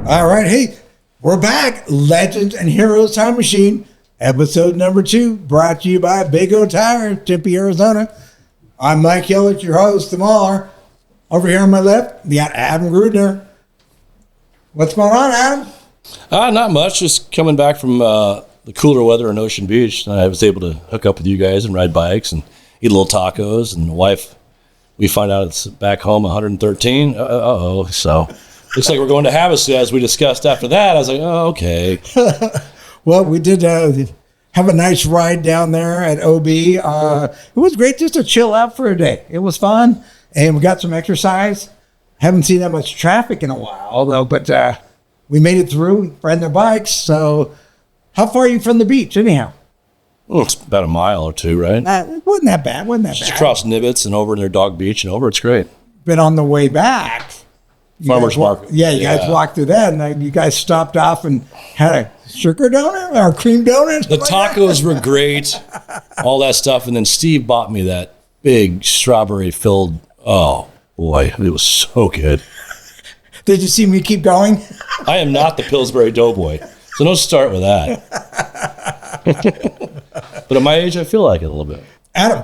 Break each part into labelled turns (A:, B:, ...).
A: All right, hey, we're back. Legends and Heroes Time Machine, episode number 2, brought to you by Big O Tire, Tempe, Arizona. I'm Mike Hillich, your host, tomorrow. Over here on my left, we got Adam Grudner. What's going on, Adam?
B: Not much. Just coming back from the cooler weather in Ocean Beach. I was able to hook up with you guys and ride bikes and eat little tacos. And the wife, we find out it's back home 113. So looks like we're going to Havasu, as we discussed after that. I was like, oh, okay.
A: Well, we did have a nice ride down there at OB. It was great just to chill out for a day. It was fun, and we got some exercise. Haven't seen that much traffic in a while, though, but we made it through, riding their bikes. So how far are you from the beach, anyhow?
B: Well, it's about a mile or two, right?
A: It wasn't that bad.
B: Just across Nibbits and over near Dog Beach and over. It's great.
A: But on the way back,
B: Farmer's Market.
A: Yeah, you guys walked through that, and you guys stopped off and had a sugar donut or a cream donut.
B: The tacos were great, all that stuff. And then Steve bought me that big strawberry-filled, oh, boy, it was so good.
A: Did you see me keep going?
B: I am not the Pillsbury Doughboy, so don't start with that. But at my age, I feel like it a little bit.
A: Adam,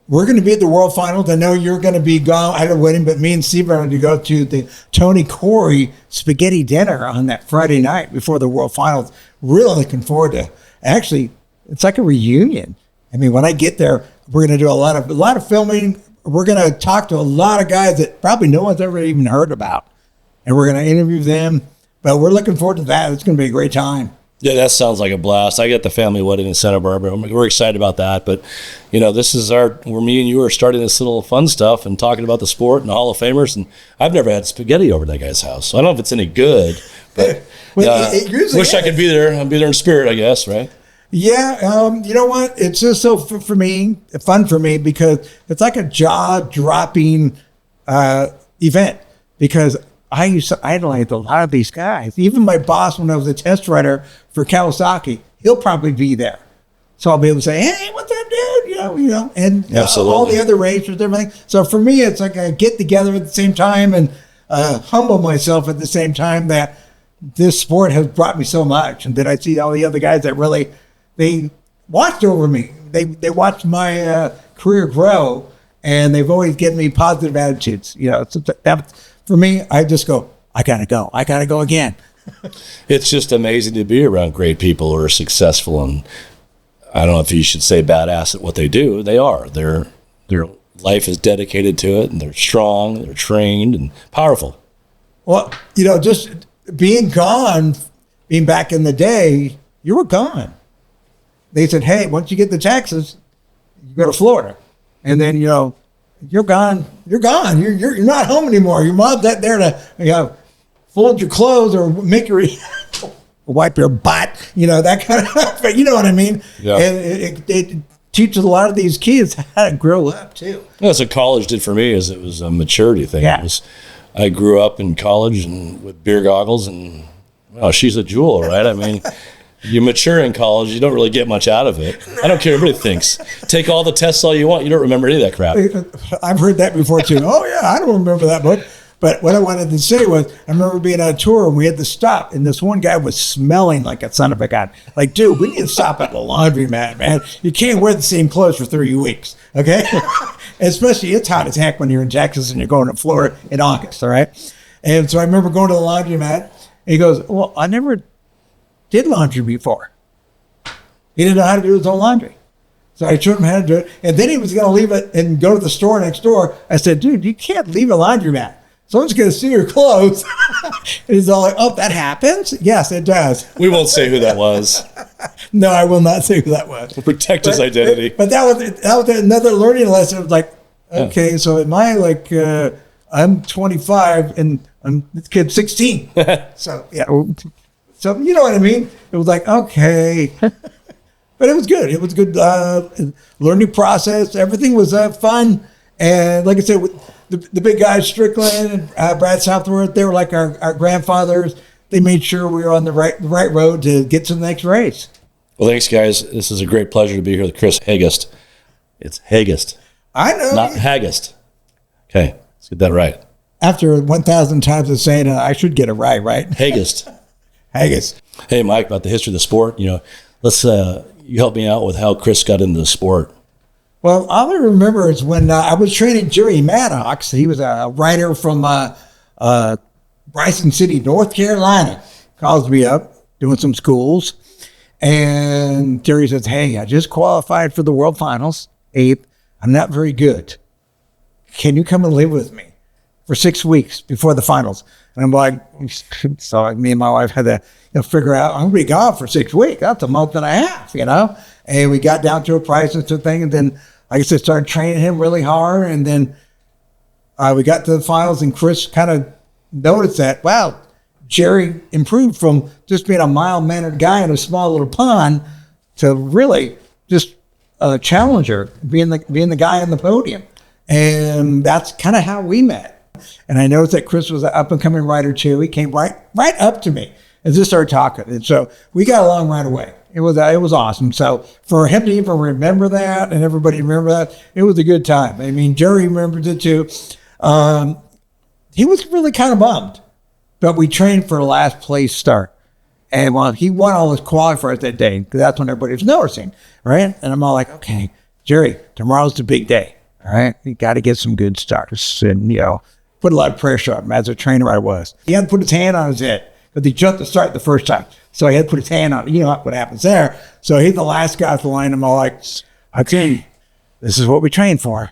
A: we're going to be at the World Finals. I know you're going to be gone at a wedding, but me and Steve are going to go to the Tony Corey spaghetti dinner on that Friday night before the World Finals. Really looking forward to. Actually, it's like a reunion. I mean, when I get there, we're going to do a lot of filming. We're going to talk to a lot of guys that probably no one's ever even heard about, and we're going to interview them. But we're looking forward to that. It's going to be a great time.
B: Yeah, that sounds like a blast. I got the family wedding in Santa Barbara. We're excited about that. But, this is where me and you are starting this little fun stuff and talking about the sport and the Hall of Famers. And I've never had spaghetti over at that guy's house. So I don't know if it's any good, but wish I could be there. I'll be there in spirit, I guess, right?
A: Yeah, you know what? It's just so fun for me because it's like a jaw-dropping event because I used to idolize a lot of these guys. Even my boss, when I was a test rider for Kawasaki, he'll probably be there. So I'll be able to say, hey, what's up, dude? And all the other racers, everything. So for me, it's like I get together at the same time and humble myself at the same time that this sport has brought me so much. And then I see all the other guys that really, they watched over me. They watched my career grow, and they've always given me positive attitudes. So for me, I just go, I gotta go again.
B: It's just amazing to be around great people who are successful, and I don't know if you should say badass at what they do. They are. Their life is dedicated to it, and they're strong, they're trained, and powerful.
A: Well, just being gone, being back in the day, you were gone. They said, hey, once you get to Texas, you go to Florida, and then you're gone. You're gone. You're not home anymore. Your mom's not there to fold your clothes or make your wipe your butt. That kind of stuff. But you know what I mean. Yeah. And it teaches a lot of these kids how to grow up too.
B: That's what college did for me. Is it was a maturity thing.
A: Yeah.
B: I grew up in college and with beer goggles, and she's a jewel, right? I mean. You mature in college, you don't really get much out of it. I don't care what everybody thinks. Take all the tests all you want, you don't remember any of that crap.
A: I've heard that before too. Oh yeah, I don't remember that much. But what I wanted to say was, I remember being on a tour and we had to stop, and this one guy was smelling like a son of a gun. Like, dude, we need to stop at the laundromat, man. You can't wear the same clothes for 3 weeks, okay? Especially, it's hot as heck when you're in Texas and you're going to Florida in August, all right? And so I remember going to the laundromat, and he goes, well, I never did laundry before. He didn't know how to do his own laundry. So I showed him how to do it. And then he was going to leave it and go to the store next door. I said, dude, you can't leave a laundromat. Someone's going to see your clothes. And he's all like, oh, that happens? Yes, it does.
B: We won't say who that was.
A: No, I will not say who that was.
B: We'll protect his identity.
A: But that was another learning lesson. It was like, okay, so am I like, I'm 25 and this kid's 16. So, yeah. So, you know what I mean? It was like, okay. But it was good. It was a good learning process. Everything was fun. And like I said, the big guys, Strickland and Brad Southworth, they were like our grandfathers. They made sure we were on the right road to get to the next race.
B: Well, thanks, guys. This is a great pleasure to be here with Chris Hagest. It's Hagest.
A: I know.
B: Not Hagest. Okay, let's get that right.
A: after 1,000 times of saying it, I should get it right?
B: Hagest.
A: Hagest.
B: Hey, Mike, about the history of the sport, let's you help me out with how Chris got into the sport.
A: Well, all I remember is when I was training Jerry Maddox. He was a writer from Bryson City, North Carolina. Calls me up, doing some schools. And Jerry says, hey, I just qualified for the World Finals, 8th. I'm not very good. Can you come and live with me for 6 weeks before the finals? And I'm like, so me and my wife had to figure out, I'm going to be gone for 6 weeks. That's a month and a half, And we got down to a price and thing. And then, like I said, started training him really hard. And then we got to the finals, and Chris kind of noticed that, wow, Jerry improved from just being a mild-mannered guy in a small little pond to really just a challenger, being the guy on the podium. And that's kind of how we met. And I noticed that Chris was an up-and-coming writer, too. He came right up to me and just started talking. And so we got along right away. It was awesome. So for him to even remember that and everybody remember that, it was a good time. I mean, Jerry remembers it, too. He was really kind of bummed. But we trained for a last place start. And while he won all his qualifiers that day, because that's when everybody was noticing, right? And I'm all like, okay, Jerry, tomorrow's the big day, all right? You got to get some good starts and, put a lot of pressure on him as a trainer I was. He had to put his hand on his head because he jumped the start the first time. So he had to put his hand on it. You know what happens there. So he's the last guy off the line. I'm all like, okay, this is what we trained for.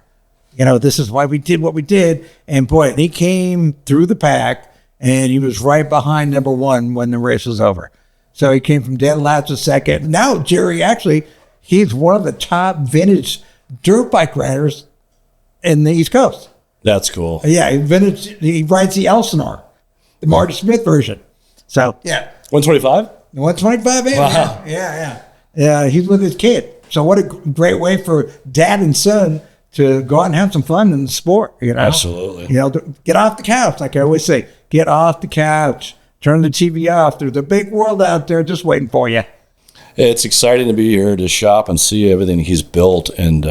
A: This is why we did what we did. And boy, he came through the pack. And he was right behind number one when the race was over. So he came from dead last to second. Now, Jerry, actually, he's one of the top vintage dirt bike riders in the East Coast.
B: That's cool.
A: Yeah, he rides the Elsinore, the Marty Smith version. So, yeah.
B: 125?
A: 125, yeah.
B: Wow.
A: Yeah, he's with his kid. So what a great way for dad and son to go out and have some fun in the sport,
B: Absolutely.
A: Get off the couch, like I always say. Get off the couch. Turn the TV off. There's a big world out there just waiting for you.
B: It's exciting to be here to shop and see everything he's built and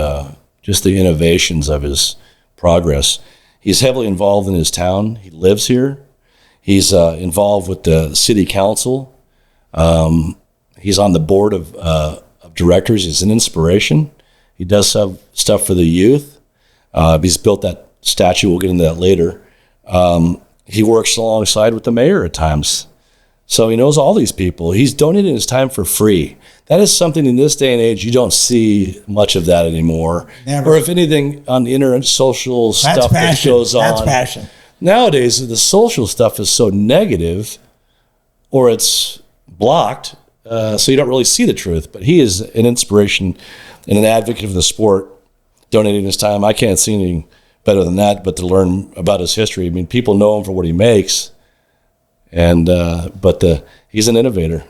B: just the innovations of his progress. He's heavily involved in his town. He lives here. He's involved with the city council. He's on the board of directors. He's an inspiration. He does some stuff for the youth. He's built that statue. We'll get into that later. He works alongside with the mayor at times. So he knows all these people. He's donating his time for free. That is something in this day and age, you don't see much of that anymore.
A: Never.
B: Or if anything, on the internet, social stuff that goes on.
A: That's passion.
B: Nowadays, the social stuff is so negative or it's blocked, so you don't really see the truth. But he is an inspiration and an advocate of the sport, donating his time. I can't see anything better than that, but to learn about his history. I mean, people know him for what he makes, and he's an innovator.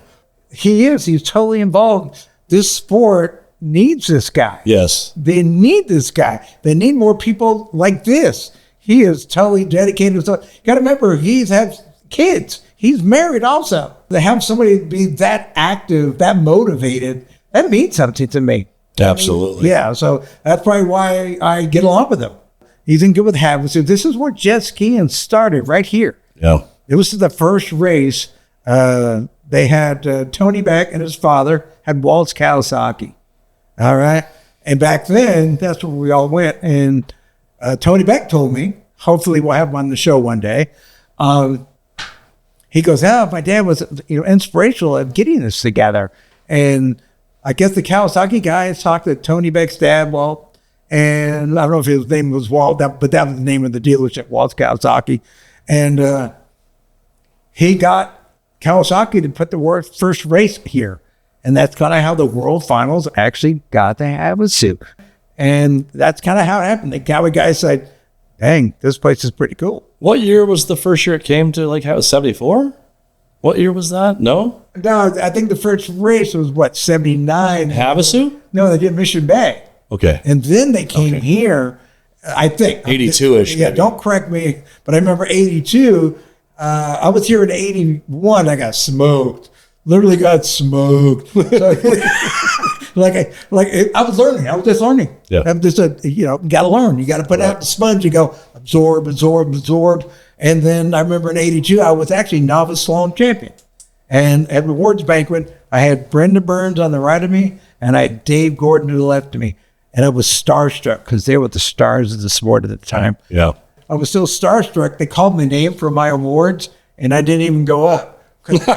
A: He is. He's totally involved. This sport needs this guy.
B: Yes.
A: They need this guy. They need more people like this. He is totally dedicated. So you got to remember, he's had kids. He's married also. To have somebody be that active, that motivated, that means something to me.
B: Absolutely.
A: Yeah, so that's probably why I get along with him. He's in good with habits. So this is where Jetski started, right here.
B: Yeah.
A: It was the first race. They had Tony Beck and his father had Walt's Kawasaki. All right. And back then, that's where we all went. And Tony Beck told me, hopefully we'll have him on the show one day. He goes, my dad was inspirational at getting this together. And I guess the Kawasaki guys talked to Tony Beck's dad, Walt. And I don't know if his name was Walt, but that was the name of the dealership, Walt's Kawasaki. And he got Kawasaki to put the first race here. And that's kind of how the World Finals actually got to Havasu. And that's kind of how it happened. The Cowie guys said, dang, this place is pretty cool.
B: What year was the first year it came to how 74? What year was that? No,
A: I think the first race was 79.
B: Havasu?
A: No, they did Mission Bay.
B: Okay.
A: And then they came here, I think.
B: 82-ish.
A: Yeah, don't correct me, but I remember 82. I was here in 81. I got smoked. Literally got smoked. So, I was learning. I was just learning.
B: Yeah.
A: I'm just you got to learn. You got to put out the sponge. You go absorb. And then I remember in '82, I was actually novice slalom champion. And at rewards banquet, I had Brenda Burns on the right of me, and I had Dave Gordon to the left of me. And I was starstruck because they were the stars of the sport at the time.
B: Yeah.
A: I was so starstruck, they called my name for my awards, and I didn't even go up because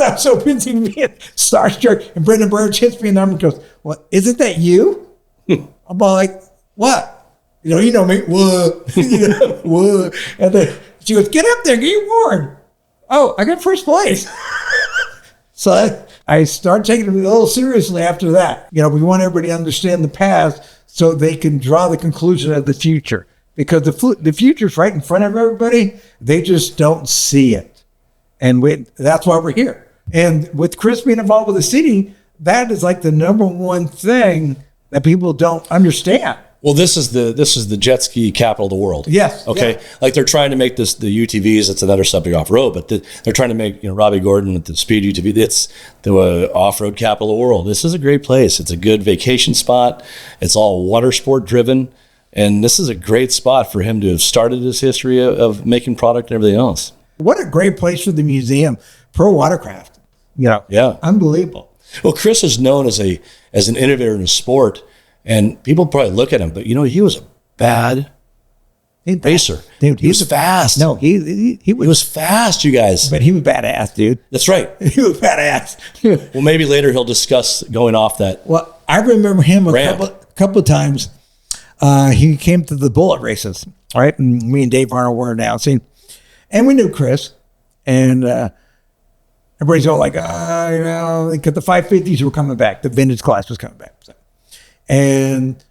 A: I was so busy being starstruck. And Brenda Burns hits me in the arm and goes, "Well, isn't that you?" I'm all like, "What?" You know me. What? What? And then she goes, "Get up there, get your award." Oh, I got first place. So I started taking it a little seriously after that. We want everybody to understand the past so they can draw the conclusion of the future. Because the future's right in front of everybody. They just don't see it. And that's why we're here. And with Chris being involved with the city, that is like the number one thing that people don't understand.
B: Well, this is the jet ski capital of the world.
A: Yes.
B: Okay. Yeah. Like they're trying to make this the UTVs. It's another subject off road, but they're trying to make Robbie Gordon with the speed UTV. It's the off road capital of the world. This is a great place. It's a good vacation spot. It's all water sport driven, and this is a great spot for him to have started his history of making product and everything else. What
A: a great place for the museum, Pro Watercraft.
B: Yeah,
A: unbelievable.
B: Well, Chris is known as an innovator in the sport. And people probably look at him, but he was a bad racer.
A: Dude,
B: he was fast.
A: No, he
B: was fast, you guys.
A: But he was badass, dude.
B: That's right.
A: He was badass.
B: Well, maybe later he'll discuss going off that.
A: Well, I remember him a couple of times. He came to the bullet races, right? And me and Dave Arnold were announcing, and we knew Chris, and everybody's all like, because the 550s were coming back, the vintage class was coming back. So. And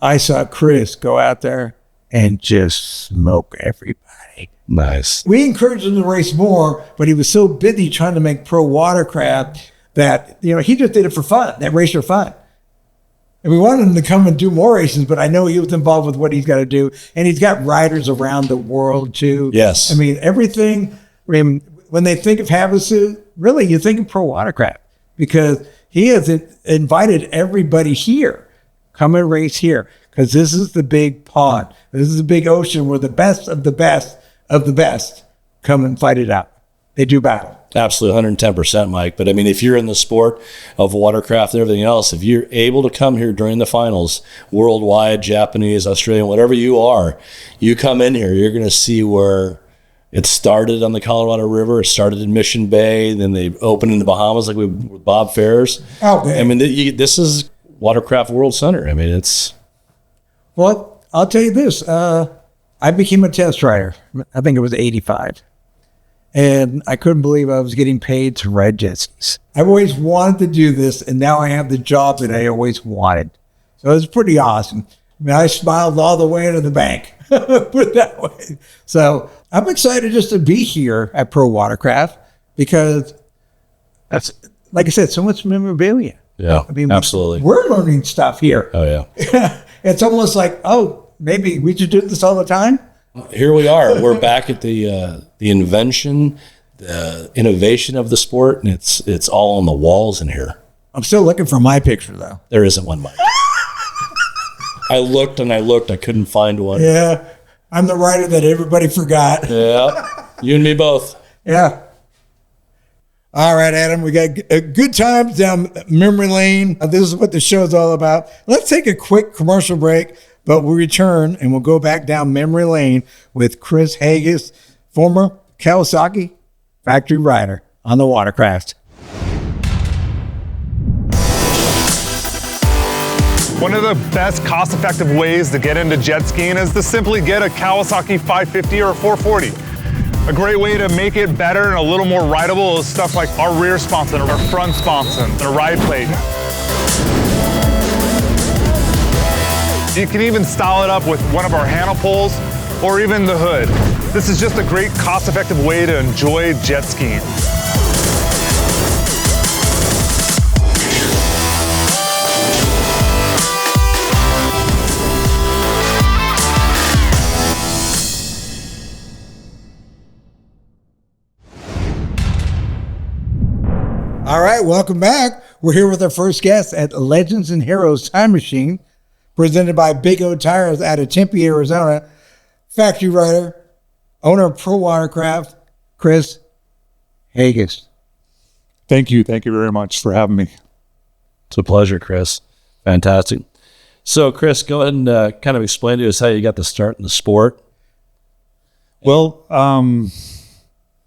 A: I saw Chris go out there and just smoke everybody.
B: Nice.
A: We encouraged him to race more, but he was so busy trying to make Pro Watercraft that, he just did it for fun, that race for fun. And we wanted him to come and do more races, but I know he was involved with what he's got to do. And he's got riders around the world too.
B: Yes.
A: I mean, everything, when they think of Havasu, really you think of Pro Watercraft because he has invited everybody here. Come and race here because this is the big pond. This is the big ocean where the best of the best of the best come and fight it out. They do battle.
B: Absolutely, 110%, Mike. But I mean, if you're in the sport of watercraft and everything else, if you're able to come here during the finals, worldwide, Japanese, Australian, whatever you are, you come in here, you're going to see where it started on the Colorado River. It started in Mission Bay. Then they opened in the Bahamas like with Bob Ferris.
A: Okay.
B: I mean, this is Watercraft World Center. I mean, it's...
A: Well, I'll tell you this. I became a test rider. I think it was 85. And I couldn't believe I was getting paid to ride jet skis. I've always wanted to do this, and now I have the job that I always wanted. So it was pretty awesome. I mean, I smiled all the way to the bank, put it that way. So I'm excited just to be here at Pro Watercraft because that's, like I said, so much memorabilia.
B: Yeah, I mean, absolutely.
A: We're learning stuff here.
B: Oh, yeah.
A: It's almost like, maybe we should do this all the time.
B: Here we are. We're back at the invention, the innovation of the sport, and it's all on the walls in here.
A: I'm still looking for my picture, though.
B: There isn't one, Mike. I looked and I looked. I couldn't find one.
A: Yeah, I'm the writer that everybody forgot.
B: Yeah, you and me both.
A: Yeah. All right, Adam, we got good times down memory lane. This is what the show's all about. Let's take a quick commercial break, but we'll return and we'll go back down memory lane with Chris Hagest, former Kawasaki factory rider on the Watercraft.
C: One of the best cost-effective ways to get into jet skiing is to simply get a Kawasaki 550 or 440. A great way to make it better and a little more rideable is stuff like our rear sponson, our front sponson, and a ride plate. You can even style it up with one of our handle poles or even the hood. This is just a great cost-effective way to enjoy jet skiing.
A: All right, welcome back. We're here with our first guest at Legends and Heroes Time Machine, presented by Big O Tires out of Tempe, Arizona. Factory writer, owner of Pro Watercraft, Chris Hagest.
D: Thank you. Thank you very much for having me.
B: It's a pleasure, Chris. Fantastic. So, Chris, go ahead and kind of explain to us how you got the start in the sport.
D: Well,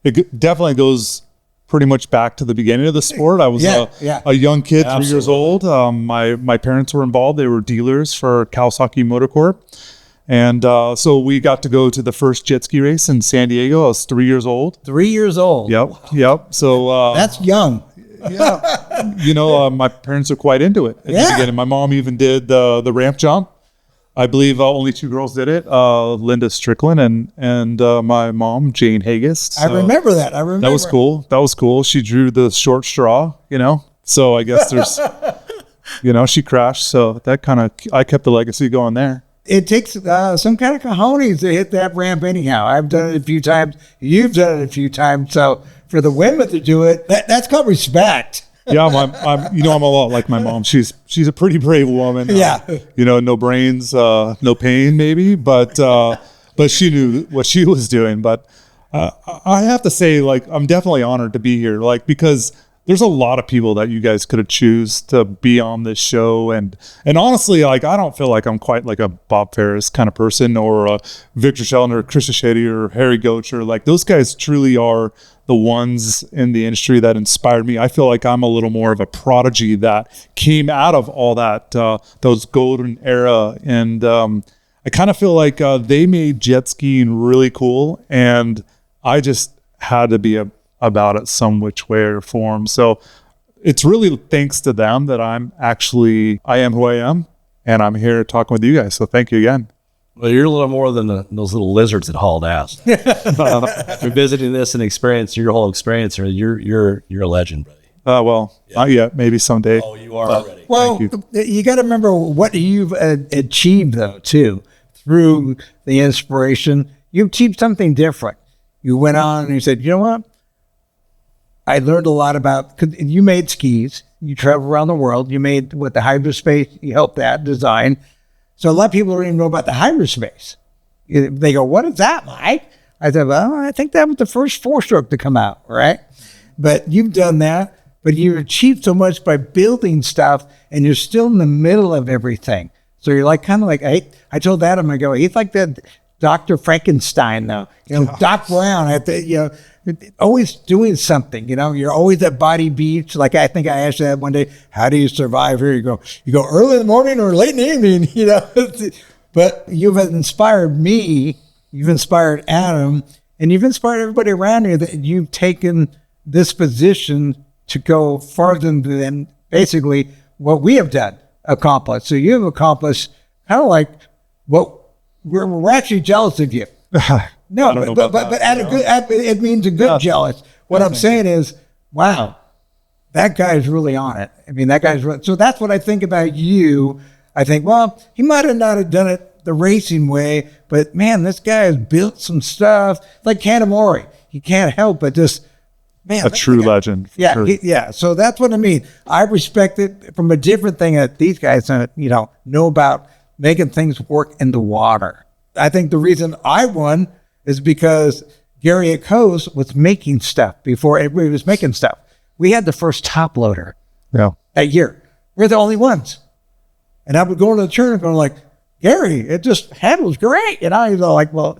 D: it definitely goes pretty much back to the beginning of the sport. I was a young kid, 3 years old. My parents were involved. They were dealers for Kawasaki Motorcorp. And so we got to go to the first jet ski race in San Diego. I was 3 years old.
A: 3 years old.
D: Yep. So
A: that's young.
D: Yeah. My parents are quite into it at the beginning. My mom even did the ramp jump. I believe only 2 girls did it, Linda Strickland and my mom, Jane Hagest.
A: So I remember that. That
D: was cool. She drew the short straw, so I guess there's, she crashed. So that I kept the legacy going there.
A: It takes some kind of cojones to hit that ramp anyhow. I've done it a few times. You've done it a few times. So for the women to do it, that's called respect.
D: Yeah, I'm a lot like my mom. She's a pretty brave woman. No brains, no pain, maybe, but she knew what she was doing. But I have to say, I'm definitely honored to be here, because there's a lot of people that you guys could have choose to be on this show, and honestly, I don't feel like I'm quite like a Bob Ferris kind of person, or a Victor Sheldon, or Chris Hagest, or Harry Gocher. Those guys truly are the ones in the industry that inspired me. I feel like I'm a little more of a prodigy that came out of all that, those golden era. And I kind of feel like they made jet skiing really cool. And I just had to be about it some which way or form. So it's really thanks to them that I am who I am. And I'm here talking with you guys. So thank you again.
B: Well, you're a little more than those little lizards that hauled ass. You're visiting this and experiencing your whole experience. You're a legend, buddy.
D: Not yet. Maybe someday.
B: Oh, you are already.
A: Well, you got to remember what you've achieved, though, too, through the inspiration. You achieved something different. You went on and you said, you know what? I learned a lot about, cause you made skis. You traveled around the world. You made the Hydrospace. You helped that design. So a lot of people don't even know about the Hydrospace. They go, what is that, Mike? I said, well, I think that was the first 4-stroke to come out, right? But you've done that, but you've achieved so much by building stuff, and you're still in the middle of everything. So you're kind of like, I told Adam, I go, he's like that Dr. Frankenstein, though. Doc Brown, always doing something. You're always at Body Beach. I think I asked you that one day, how do you survive here? You go early in the morning or late in the evening, But you've inspired me, you've inspired Adam, and you've inspired everybody around you that you've taken this position to go farther than basically what we have accomplished. So you've accomplished kind of like what we're actually jealous of you. No, but it means a good jealous. What I'm saying is, wow, that guy's really on it. I mean, that guy's really, so that's what I think about you. I think, well, he might have not have done it the racing way, but man, this guy has built some stuff like Kanamori. He can't help but just, man.
D: A true legend.
A: Yeah.
D: Sure.
A: So that's what I mean. I respect it from a different thing that these guys, know about making things work in the water. I think the reason I won is because Gary at Coase was making stuff before everybody was making stuff. We had the first top loader that year. We're the only ones. And I would go to the tournament going like, Gary, it just handles great. And I was like, well,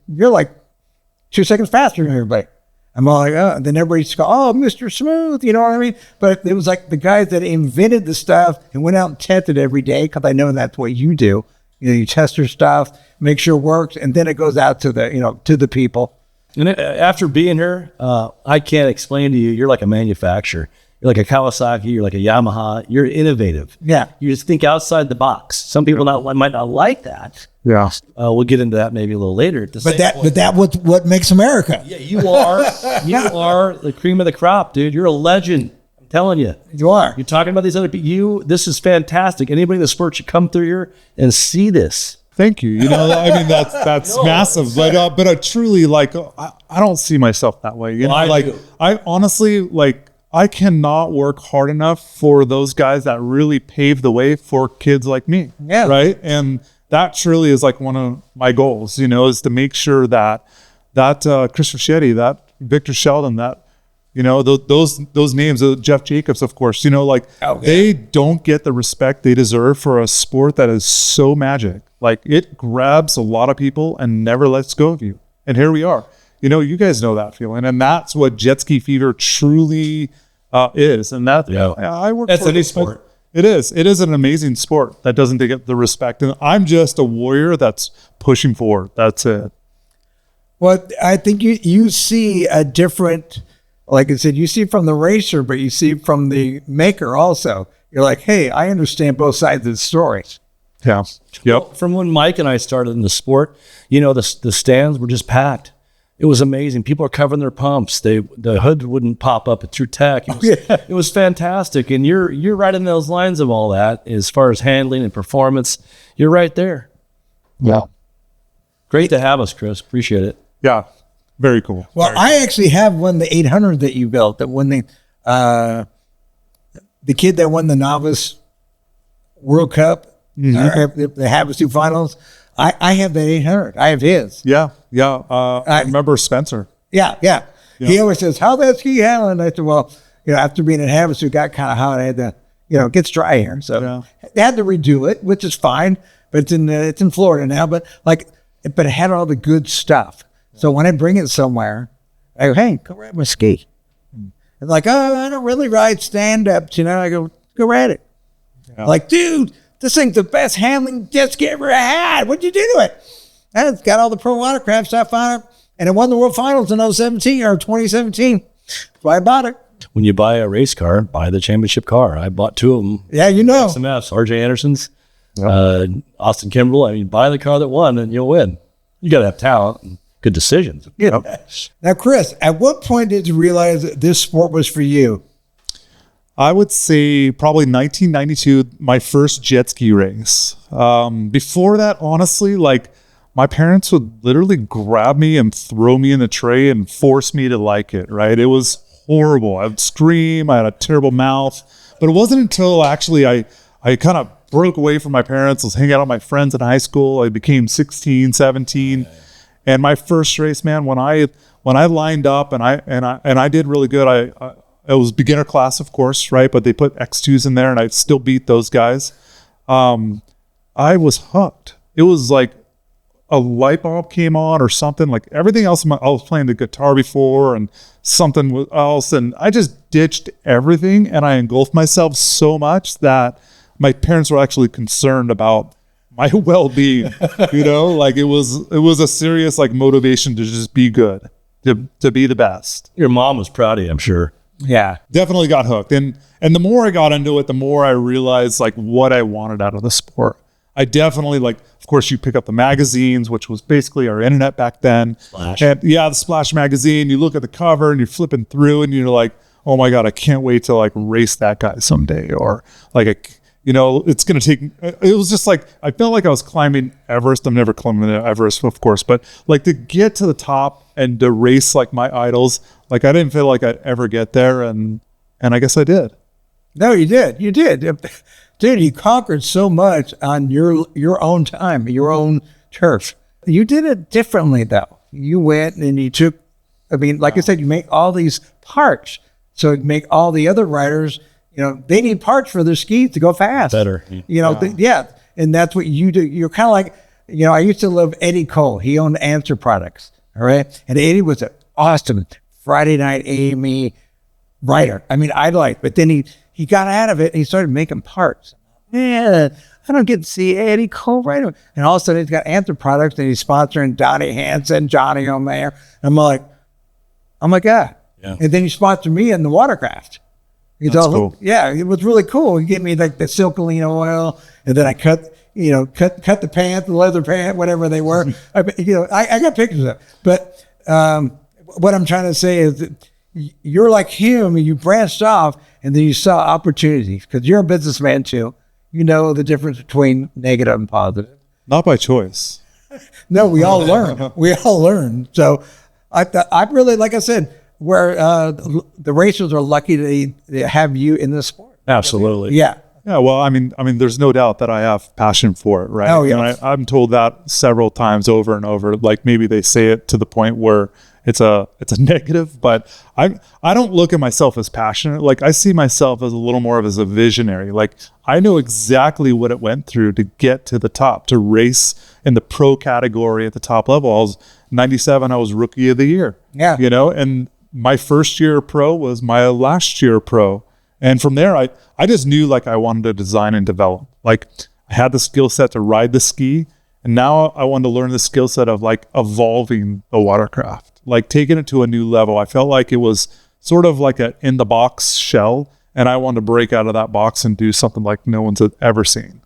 A: you're like 2 seconds faster than everybody. I'm all like, oh, and then everybody just go, oh, Mr. Smooth, you know what I mean? But it was like the guys that invented the stuff and went out and tested every day, because I know that's what you do. You test your stuff, make sure it works, and then it goes out to the people.
B: And after being here, I can't explain to you, you're like a manufacturer. You're like a Kawasaki, you're like a Yamaha, you're innovative.
A: Yeah.
B: You just think outside the box. Some people might not like that.
D: Yeah.
B: We'll get into that maybe a little later.
A: But that what makes America.
B: Yeah, you are the cream of the crop, dude. You're a legend. I'm telling you.
A: You are.
B: You're talking about these other people. This is fantastic. Anybody in the sport should come through here and see this.
D: Thank you. I mean, that's massive. But I truly I don't see myself that way.
B: I do.
D: I honestly I cannot work hard enough for those guys that really pave the way for kids like me.
A: Yeah.
D: Right. And that truly is like one of my goals, is to make sure that Chris Fischetti, that Victor Sheldon, that, those names, Jeff Jacobs, of course, they don't get the respect they deserve for a sport that is so magic. Like, it grabs a lot of people and never lets go of you. And here we are. You guys know that feeling, and that's what jet ski fever truly is. And that I work.
B: That's any sport.
D: It is. It is an amazing sport that doesn't get the respect. And I'm just a warrior that's pushing forward. That's it.
A: Well, I think you see a different, like I said, you see from the racer, but you see from the maker also. You're like, hey, I understand both sides of the story.
D: Yeah. Yep.
B: Well, from when Mike and I started in the sport, the stands were just packed. It was amazing. People are covering their pumps. The hood wouldn't pop up through tech. It was fantastic. And you're right in those lines of all that as far as handling and performance. You're right there.
D: Yeah.
B: Great to have us, Chris. Appreciate it.
D: Yeah. Very cool.
A: Well, I actually have one, the 800 that you built, that when the kid that won the Novice World Cup, the Havasu Finals, I have that 800. I have his.
D: Yeah. Yeah. I remember Spencer.
A: Yeah. He always says, how that ski handling? And I said, well, after being at Havasu, it got kind of hot. I had to, it gets dry here. So they had to redo it, which is fine, but it's in Florida now. But it had all the good stuff. So when I bring it somewhere, I go, hey, go ride my ski. And like, oh, I don't really ride stand-ups, I go ride it. Yeah. Like, dude, this thing's the best handling jet ski ever had. What'd you do to it? And it's got all the Pro Watercraft stuff on it. And it won the World Finals in 2017. So I bought it.
B: When you buy a race car, buy the championship car. I bought 2 of them.
A: Yeah,
B: SMFs, RJ Anderson's, Austin Kimbrell. Buy the car that won and you'll win. You got to have talent and good decisions.
A: Now, Chris, at what point did you realize that this sport was for you?
D: I would say probably 1992, my first jet ski race. Before that, honestly, my parents would literally grab me and throw me in the tray and force me to like it, right? It was horrible. I would scream. I had a terrible mouth. But it wasn't until actually I kind of broke away from my parents. I was hanging out with my friends in high school. I became 16, 17. And my first race, man, when I lined up and I did really good, it was beginner class, of course, right? But they put X2s in there, and I still beat those guys. I was hooked. It was like a light bulb came on or something. Like everything else, I was playing the guitar before and something else, and I just ditched everything, and I engulfed myself so much that my parents were actually concerned about my well-being. It was a serious motivation to just be good, to be the best.
B: Your mom was proud of you, I'm sure.
A: Yeah,
D: definitely got hooked. And the more I got into it, the more I realized what I wanted out of the sport. I definitely of course you pick up the magazines, which was basically our internet back then.
B: Splash.
D: And the Splash magazine, you look at the cover and you're flipping through and you're like, oh my God, I can't wait to race that guy someday. Or it's going to take, it was just I felt like I was climbing Everest. I'm never climbing Everest, of course, but to get to the top and to race my idols, I didn't feel like I'd ever get there. And I guess I did.
A: No, you did. You did. Dude, you conquered so much on your own time, your own turf. You did it differently though. You went and you took, I said, you make all these parts. So you make all the other riders, they need parts for their skis to go fast.
B: Better.
A: And that's what you do. You're kind of like, I used to love Eddie Cole. He owned Answer Products. All right. And Eddie was an awesome Friday night AME rider. idolized. But then he got out of it and he started making parts. Man, I don't get to see Eddie Cole rider. And all of a sudden he's got Answer Products and he's sponsoring Donnie Hansen, Johnny O'Meara. And I'm like, oh my God. Yeah. And then he sponsored me in the Watercraft.
D: That's cool.
A: Yeah, it was really cool. He gave me the Silcoline oil, and then I cut the pants, the leather pant, whatever they were. I got pictures of it. But what I'm trying to say is that you're like him, and you branched off, and then you saw opportunities because you're a businessman too. You know the difference between negative and positive.
D: Not by choice.
A: No, we all learn. We all learn. So I really, like I said, the racers are lucky to have you in the sport.
B: Absolutely.
A: Yeah.
D: Yeah, well, I mean, there's no doubt that I have passion for it, right?
A: Oh, yeah.
D: And I'm told that several times over and over. Like maybe they say it to the point where it's a negative, but I don't look at myself as passionate. Like I see myself as a little more of as a visionary. Like I know exactly what it went through to get to the top, to race in the pro category at the top level. I was 97. I was rookie of the year.
A: Yeah.
D: You know, and my first year pro was my last year pro. And from there, I just knew like I wanted to design and develop. Like I had the skill set to ride the ski. And now I wanted to learn the skill set of like evolving the watercraft, like taking it to a new level. I felt like it was sort of like a in the box shell. And I wanted to break out of that box and do something like no one's ever seen.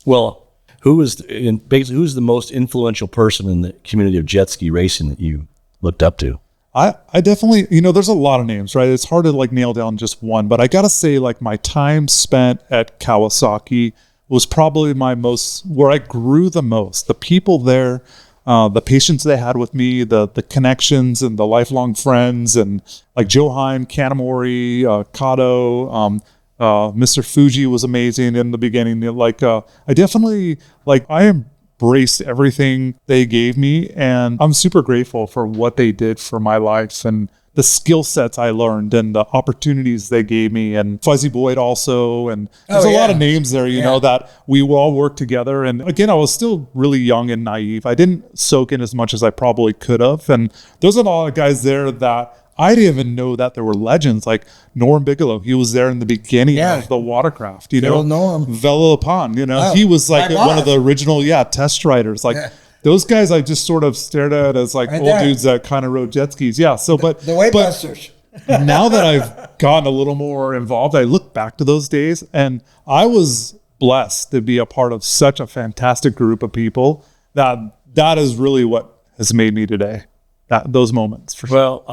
B: Well, who's the most influential person in the community of jet ski racing that you looked up to?
D: I definitely, you know, there's a lot of names, right? It's hard to like nail down just one, but I got to say like my time spent at Kawasaki was probably where I grew the most. The people there, the patience they had with me, the connections and the lifelong friends, and like Johan, Kanamori, Kato, Mr. Fuji was amazing in the beginning. Like I definitely I embraced everything they gave me, and I'm super grateful for what they did for my life and the skill sets I learned and the opportunities they gave me, and Fuzzy Boyd also. And there's a lot of names there, you know, that we will all work together. And again, I was still really young and naive. I didn't soak in as much as I probably could have. And there's a lot of guys there that I didn't even know that there were legends, like Norm Bigelow. He was there in the beginning of the watercraft, you know.
A: Know him.
D: Velo Lapon, you know, he was like one of the original, test riders. Like those guys I just sort of stared at as like old dudes that kind of rode jet skis. Yeah. So, but
A: the Waybusters.
D: Now that I've gotten a little more involved, I look back to those days, and I was blessed to be a part of such a fantastic group of people that is really what has made me today. Those moments for sure.
B: Well,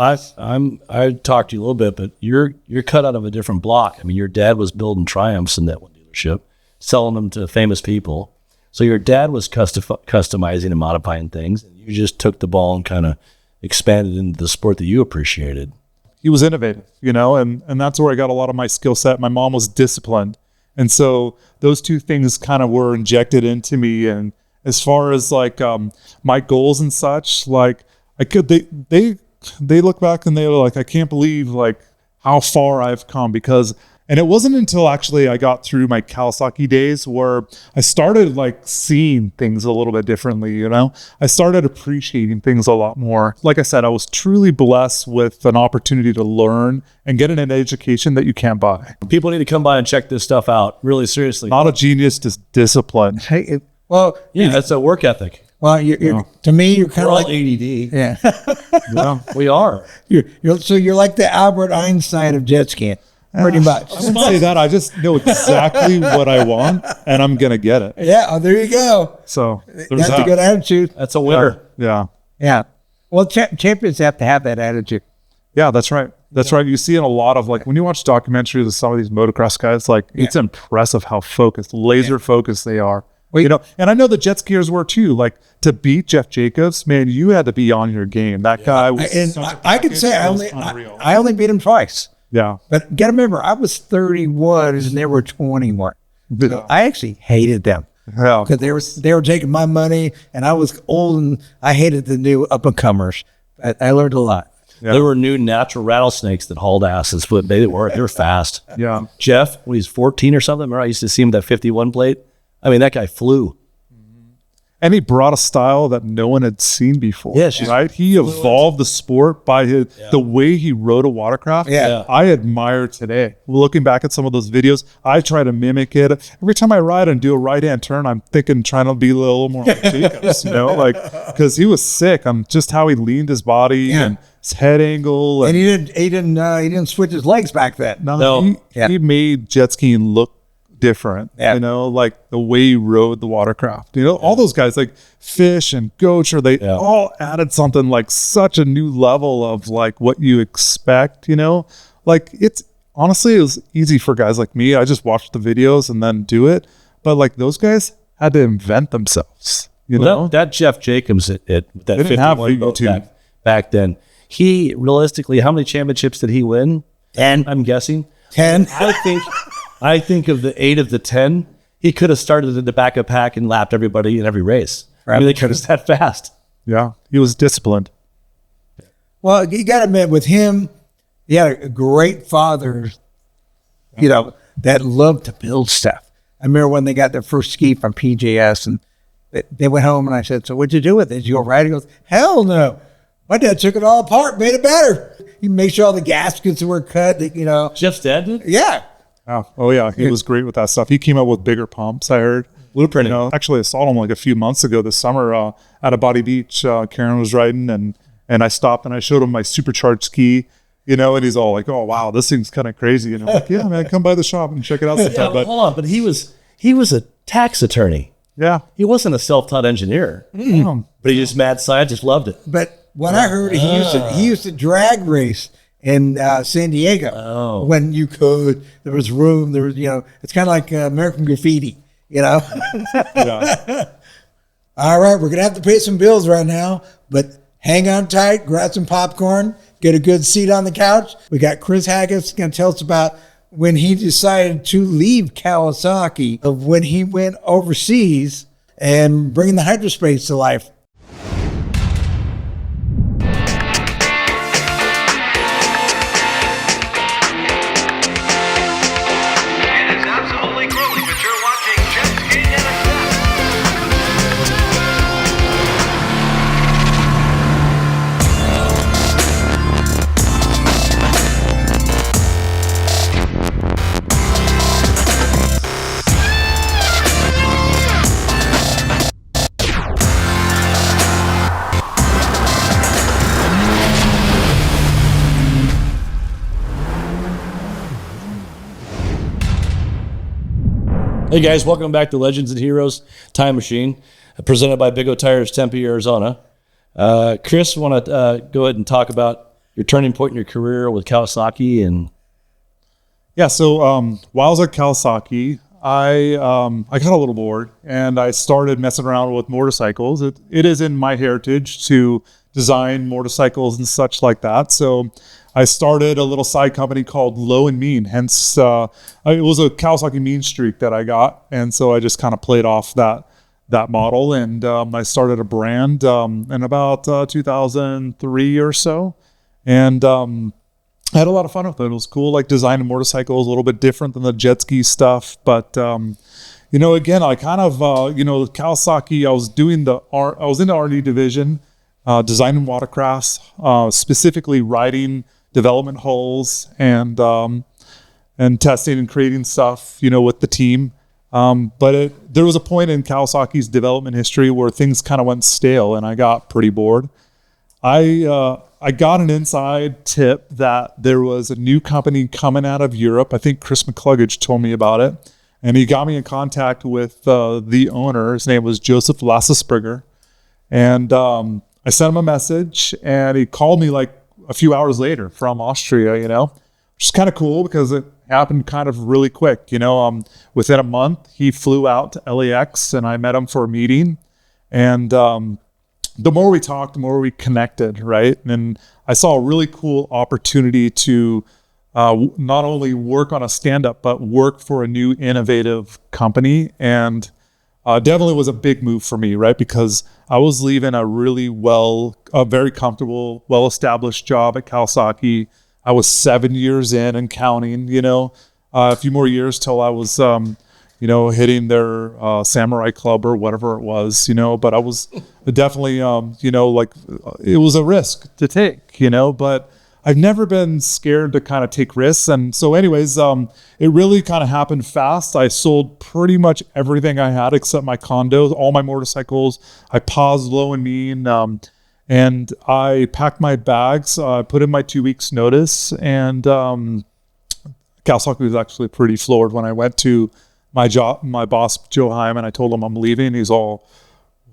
B: I talked to you a little bit, but you're cut out of a different block. I mean, your dad was building Triumphs in that one dealership, selling them to famous people. So your dad was customizing and modifying things, and you just took the ball and kind of expanded into the sport that you appreciated.
D: He was innovative, you know, and that's where I got a lot of my skill set. My mom was disciplined. And so those two things kind of were injected into me. And as far as like my goals and such, like they look back and they were like, I can't believe like how far I've come, because, and it wasn't until actually I got through my Kawasaki days where I started like seeing things a little bit differently, you know. I started appreciating things a lot more. Like I said, I was truly blessed with an opportunity to learn and get an education that you can't buy.
B: People need to come by and check this stuff out, really seriously.
D: Not a genius, just discipline.
A: Hey,
B: that's a work ethic.
A: Well, to me, you're kind of like
B: ADD.
A: Yeah.
B: Well, we are.
A: You're like the Albert Einstein of jet skiing. Pretty much.
D: I wouldn't say that. I just know exactly what I want, and I'm going to get it.
A: Yeah, there you go.
D: So
A: that's a good attitude.
B: That's a winner.
D: Yeah.
A: Well, champions have to have that attitude.
D: Yeah, that's right. That's right. You see in a lot of, like, when you watch documentaries of some of these motocross guys, like, it's impressive how focused, laser focused they are. You know, and I know the jet skiers were too. Like, to beat Jeff Jacobs, man, you had to be on your game. That guy was
A: I could say I only beat him twice.
D: Yeah.
A: But got to remember, I was 31 and they were 21. So I actually hated them.
D: Yeah.
A: Because they were taking my money, and I was old, and I hated the new up-and-comers. I learned a lot.
B: Yeah. There were new natural rattlesnakes that hauled asses, but they were fast.
D: Yeah.
B: Jeff, when he's 14 or something, remember I used to see him with that 51 plate? I mean, that guy flew.
D: And he brought a style that no one had seen before.
B: Yes,
D: right? He evolved the sport by the way he rode a watercraft.
A: Yeah.
D: I admire today. Looking back at some of those videos, I try to mimic it. Every time I ride and do a right-hand turn, I'm trying to be a little more like Jacobs, you know, like, because he was sick. Just how he leaned his body and his head angle.
A: And he didn't switch his legs back then.
D: No. He made jet skiing look different, you know, like the way he rode the watercraft, you know, all those guys like Fish and Gocher, they all added something like such a new level of like what you expect, you know, like it was easy for guys like me. I just watched the videos and then do it. But like those guys had to invent themselves, you know.
B: That Jeff Jacobs at that 51 boat back then, he realistically, how many championships did he win?
A: 10.
B: I'm guessing
A: 10.
B: I think of the 8 of the 10, he could have started in the back of pack and lapped everybody in every race.
A: Right.
B: I mean, they could have that fast.
D: Yeah, he was disciplined.
A: Well, you got to admit, with him, he had a great father, that loved to build stuff. I remember when they got their first ski from PJS, and they went home, and I said, "So what'd you do with it? Did you go ride it?" He goes, "Hell no. My dad took it all apart, made it better. He made sure all the gaskets were cut,
B: Jeff's dad did?
A: Yeah.
D: Oh yeah, he was great with that stuff. He came up with bigger pumps, I heard.
B: Blueprinting.
D: Actually, I saw him like a few months ago this summer at a Body Beach. Karen was riding, and I stopped and I showed him my supercharged ski, and he's all like, "Oh wow, this thing's kind of crazy." And I'm like, "Yeah, man, come by the shop and check it out sometime."
B: But hold on, but he was a tax attorney.
D: Yeah,
B: He wasn't a self-taught engineer, but he just mad scientist, loved it.
A: But what I heard, he used to drag race in San Diego.
B: Oh.
A: When you could, there was room, there was, it's kind of like American Graffiti,
D: yeah.
A: All right, we're going to have to pay some bills right now, but hang on tight, grab some popcorn, get a good seat on the couch. We got Chris Hagest going to tell us about when he decided to leave Kawasaki, of when he went overseas and bringing the Hydrospace to life.
E: It is absolutely grueling, but you're watching Jetski in a
B: Hey guys, welcome back to Legends and Heroes Time Machine, presented by Big O Tires, Tempe, Arizona. Chris, want to go ahead and talk about your turning point in your career with Kawasaki? And
D: Yeah, so while I was at Kawasaki, I got a little bored and I started messing around with motorcycles. It is in my heritage to design motorcycles and such like that. So I started a little side company called Low and Mean. Hence, it was a Kawasaki Mean Streak that I got, and so I just kind of played off that model. And I started a brand in about 2003 or so, and I had a lot of fun with it. It was cool, like designing motorcycles, a little bit different than the Jetski stuff. But again, I kind of Kawasaki. I was in the R&D division, designing watercrafts, specifically riding development holes and testing and creating stuff, with the team. But there was a point in Kawasaki's development history where things kind of went stale, and I got pretty bored. I got an inside tip that there was a new company coming out of Europe. I think Chris McCluggage told me about it, and he got me in contact with the owner. His name was Joseph Lassesberger, and I sent him a message, and he called me like a few hours later from Austria, which is kind of cool because it happened kind of really quick. Within a month, he flew out to LAX, and I met him for a meeting, and the more we talked, the more we connected, right? And I saw a really cool opportunity to not only work on a stand-up, but work for a new innovative company. And definitely was a big move for me, right? Because I was leaving a very comfortable, well-established job at Kawasaki. I was 7 years in and counting, a few more years till I was, hitting their Samurai Club or whatever it was, but I was definitely, it was a risk to take, but I've never been scared to kind of take risks. And so anyways, it really kind of happened fast. I sold pretty much everything I had except my condos, all my motorcycles. I paused Low and Mean, and I packed my bags, put in my 2 weeks notice, and Kawasaki was actually pretty floored when I went to my boss, Joe Hyman. I told him I'm leaving. He's all,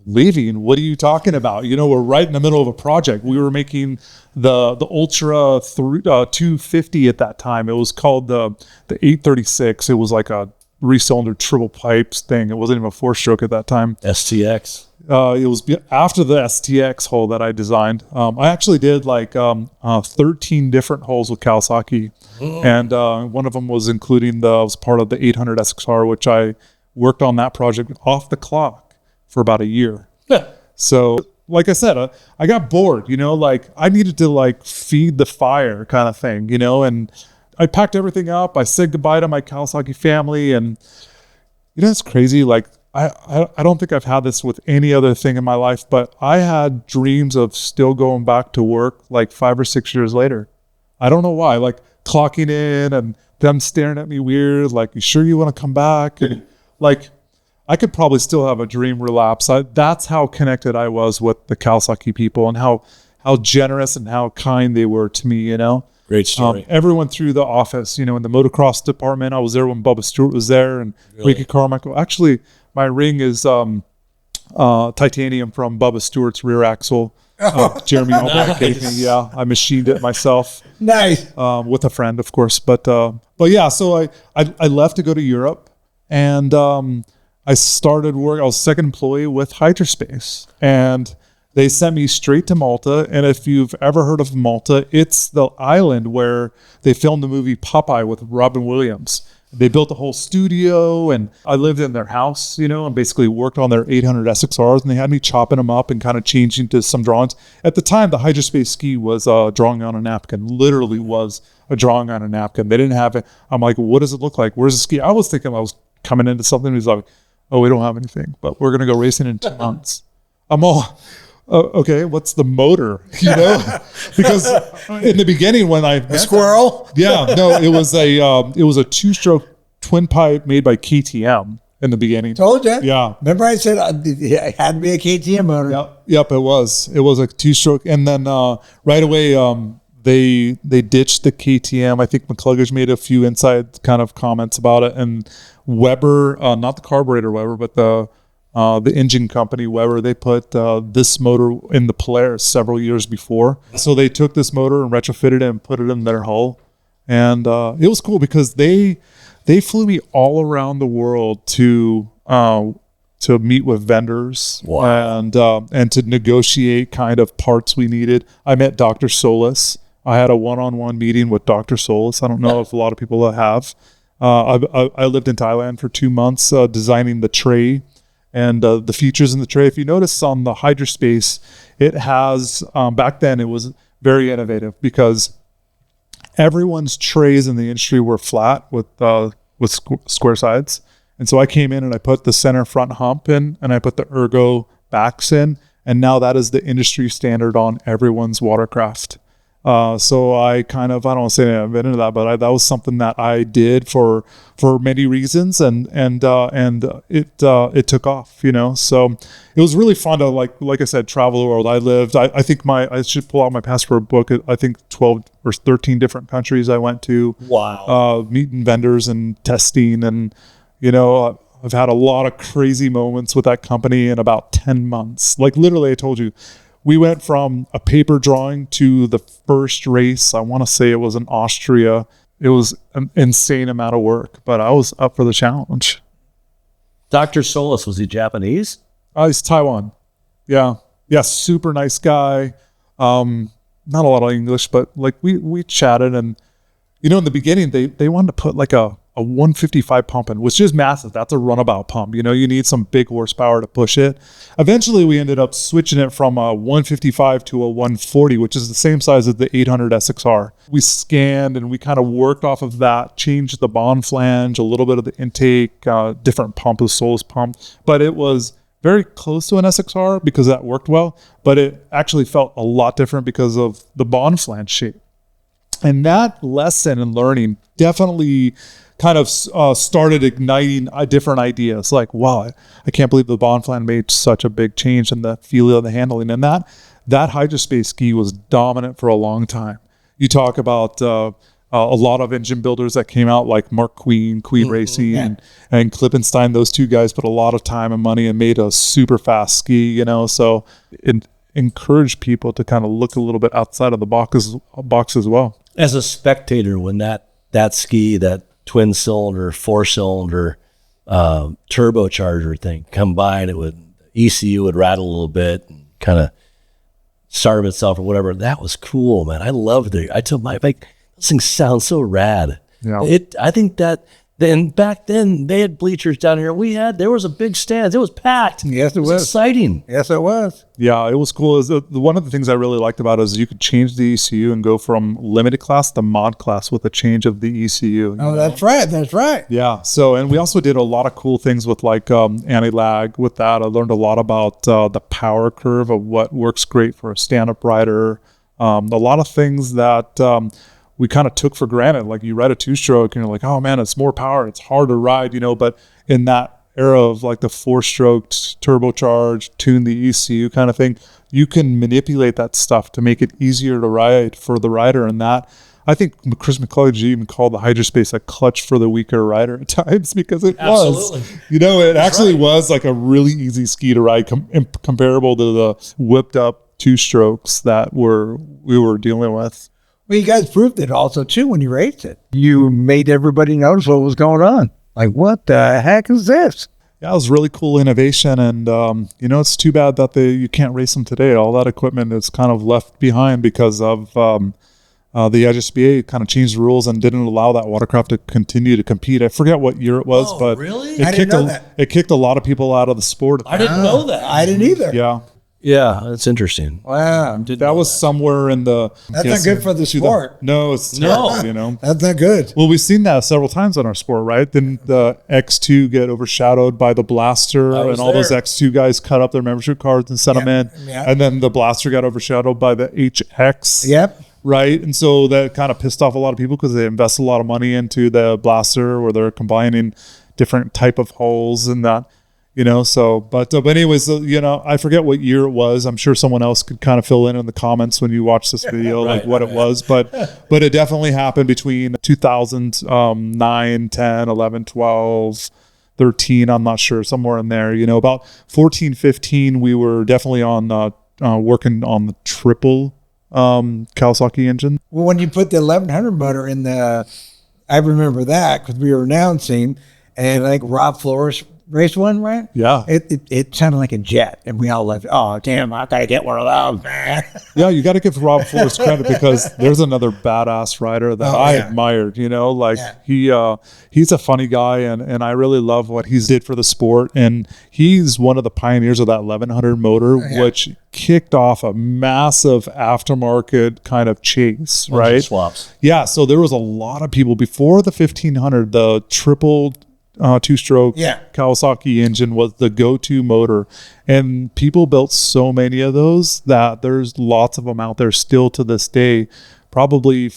D: leaving? What are you talking about? We're right in the middle of a project. We were making the Ultra 250 at that time. It was called the 836. It was like a 3-cylinder triple pipes thing. It wasn't even a 4-stroke at that time.
B: STX.
D: It was after the STX hull that I designed. I actually did 13 different hulls with Kawasaki, and one of them was was part of the 800 SXR, which I worked on that project off the clock for about a year. So, like I said, I got bored. I needed to feed the fire kind of thing. And I packed everything up. I said goodbye to my Kawasaki family, and it's crazy. I don't think I've had this with any other thing in my life, but I had dreams of still going back to work 5 or 6 years later. I don't know why, clocking in and them staring at me weird, you sure you want to come back? And I could probably still have a dream relapse. That's how connected I was with the Kawasaki people and how generous and how kind they were to me,
B: Great story.
D: Everyone through the office, in the motocross department. I was there when Bubba Stewart was there, and Ricky Carmichael. Actually, my ring is titanium from Bubba Stewart's rear axle. Jeremy Albright gave me. Yeah, I machined it myself.
A: Nice.
D: With a friend, of course. But yeah, so I left to go to Europe, and I started work. I was second employee with Hydrospace, and they sent me straight to Malta. And if you've ever heard of Malta, it's the island where they filmed the movie Popeye with Robin Williams. They built a whole studio, and I lived in their house, and basically worked on their 800 SXRs, and they had me chopping them up and kind of changing to some drawings. At the time, the Hydrospace ski was drawing on a napkin, literally was a drawing on a napkin. They didn't have it. I'm like, what does it look like? Where's the ski? I was thinking I was coming into something. He's like, oh, we don't have anything, but we're going to go racing in 2 months. I'm all... okay, what's the motor? Because in the beginning when
A: a squirrel?
D: It was a 2-stroke twin pipe made by KTM in the beginning.
A: Told you.
D: Yeah.
A: Remember I said it had to be a KTM motor.
D: Yep, it was. It was a 2-stroke, and then right away they ditched the KTM. I think McCluggage made a few inside kind of comments about it, and Weber, not the carburetor Weber, but the engine company Weber, they put this motor in the Polaris several years before. So they took this motor and retrofitted it and put it in their hull. And it was cool because they flew me all around the world to meet with vendors.
B: Wow.
D: and to negotiate kind of parts we needed. I met Dr. Solis. I had a one-on-one meeting with Dr. Solis. I don't know if a lot of people have. I lived in Thailand for 2 months designing the tray and the features in the tray. If you notice on the Hydrospace, it has, back then it was very innovative because everyone's trays in the industry were flat with square sides. And so I came in and I put the center front hump in, and I put the ergo backs in, and now that is the industry standard on everyone's watercraft. So I don't want to say I've been into that, but that was something that I did for many reasons, and it took off, So it was really fun to like I said, travel the world. I think I should pull out my passport book. I think 12 or 13 different countries I went to.
B: Wow.
D: Meeting vendors and testing, and I've had a lot of crazy moments with that company in about 10 months. Literally, I told you. We went from a paper drawing to the first race. I want to say it was in Austria. It was an insane amount of work, but I was up for the challenge.
B: Dr. Solis, was he Japanese?
D: He's Taiwan. Yeah. Yeah, super nice guy. Not a lot of English, but we chatted, and in the beginning they wanted to put a 155 pump in, which is massive. That's a runabout pump. You need some big horsepower to push it. Eventually, we ended up switching it from a 155 to a 140, which is the same size as the 800 SXR. We scanned and we kind of worked off of that, changed the bond flange, a little bit of the intake, different pump, the Solus pump. But it was very close to an SXR because that worked well, but it actually felt a lot different because of the bond flange shape. And that lesson and learning definitely kind of started igniting different ideas. Wow, I can't believe the bond flange made such a big change in the feel of the handling. And that Hydrospace ski was dominant for a long time. You talk about a lot of engine builders that came out, like Mark Queen Racing, and Klippenstein. Those two guys put a lot of time and money and made a super fast ski, so it encouraged people to kind of look a little bit outside of the box as well.
B: As a spectator, when that ski, that twin cylinder, 4-cylinder, turbocharger thing, combine it with ECU would rattle a little bit and kind of starve itself or whatever. That was cool, man. I loved it. I told my like, those things sound so rad.
D: Yeah.
B: I think that then back then they had bleachers down here. There was a big stand. It was packed.
A: Yes, it was.
B: Exciting.
A: Yes, it was.
D: Yeah, it was cool. One of the things I really liked about it is you could change the ECU and go from limited class to mod class with a change of the ECU.
A: Oh, that's right. That's right.
D: Yeah. So, and we also did a lot of cool things with like anti-lag with that. I learned a lot about the power curve of what works great for a stand-up rider. A lot of things that we kind of took for granted. Like you ride a two-stroke and you're like, oh man, it's more power. It's hard to ride, but in that era of like the four-stroked turbocharged, tune the ECU kind of thing, you can manipulate that stuff to make it easier to ride for the rider. And that, I think Chris McCullough even called the Hydrospace a clutch for the weaker rider at times, because it
B: Absolutely.
D: was, it actually was like a really easy ski to ride comparable to the whipped up two strokes that we were dealing with.
A: Well, you guys proved it also, too, when you raced it. You made everybody notice what was going on. Like, what the heck is this?
D: Yeah, it was really cool innovation. And, it's too bad that you can't race them today. All that equipment is kind of left behind because of the IGSBA kind of changed the rules and didn't allow that watercraft to continue to compete. I forget what year it was, but
B: really?
A: I didn't know that.
D: It kicked a lot of people out of the sport.
B: I didn't know that.
A: I didn't either.
D: Yeah.
B: Yeah, that's interesting.
A: Wow.
D: That was somewhere in the...
A: That's not good for the sport.
D: No, it's terrible,
A: That's not good.
D: Well, we've seen that several times in our sport, right? Didn't the X2 get overshadowed by the Blaster, and all those X2 guys cut up their membership cards and sent them in?
A: Yeah.
D: And then the Blaster got overshadowed by the HX.
A: Yep.
D: Right? And so that kind of pissed off a lot of people because they invest a lot of money into the Blaster, where they're combining different type of hulls and that. But anyways, I forget what year it was. I'm sure someone else could kind of fill in the comments when you watch this video, it was, but it definitely happened between 2009, 10, 11, 12, 13. I'm not sure, somewhere in there, about 14, 15, we were definitely on, working on the triple, Kawasaki engine.
A: Well, when you put the 1100 motor in I remember that because we were announcing, and I think Rob Flores raced one, right?
D: Yeah.
A: It sounded like a jet, and we all left. Oh, damn, I gotta get one of those, man.
D: Yeah, you got to give Rob Flores credit because there's another badass rider that I admired. He's a funny guy, and I really love what he's did for the sport. And he's one of the pioneers of that 1100 motor, which kicked off a massive aftermarket kind of chase, right?
B: Swaps.
D: Yeah, so there was a lot of people before the 1500, the triple two-stroke Kawasaki engine was the go-to motor, and people built so many of those that there's lots of them out there still to this day, probably 8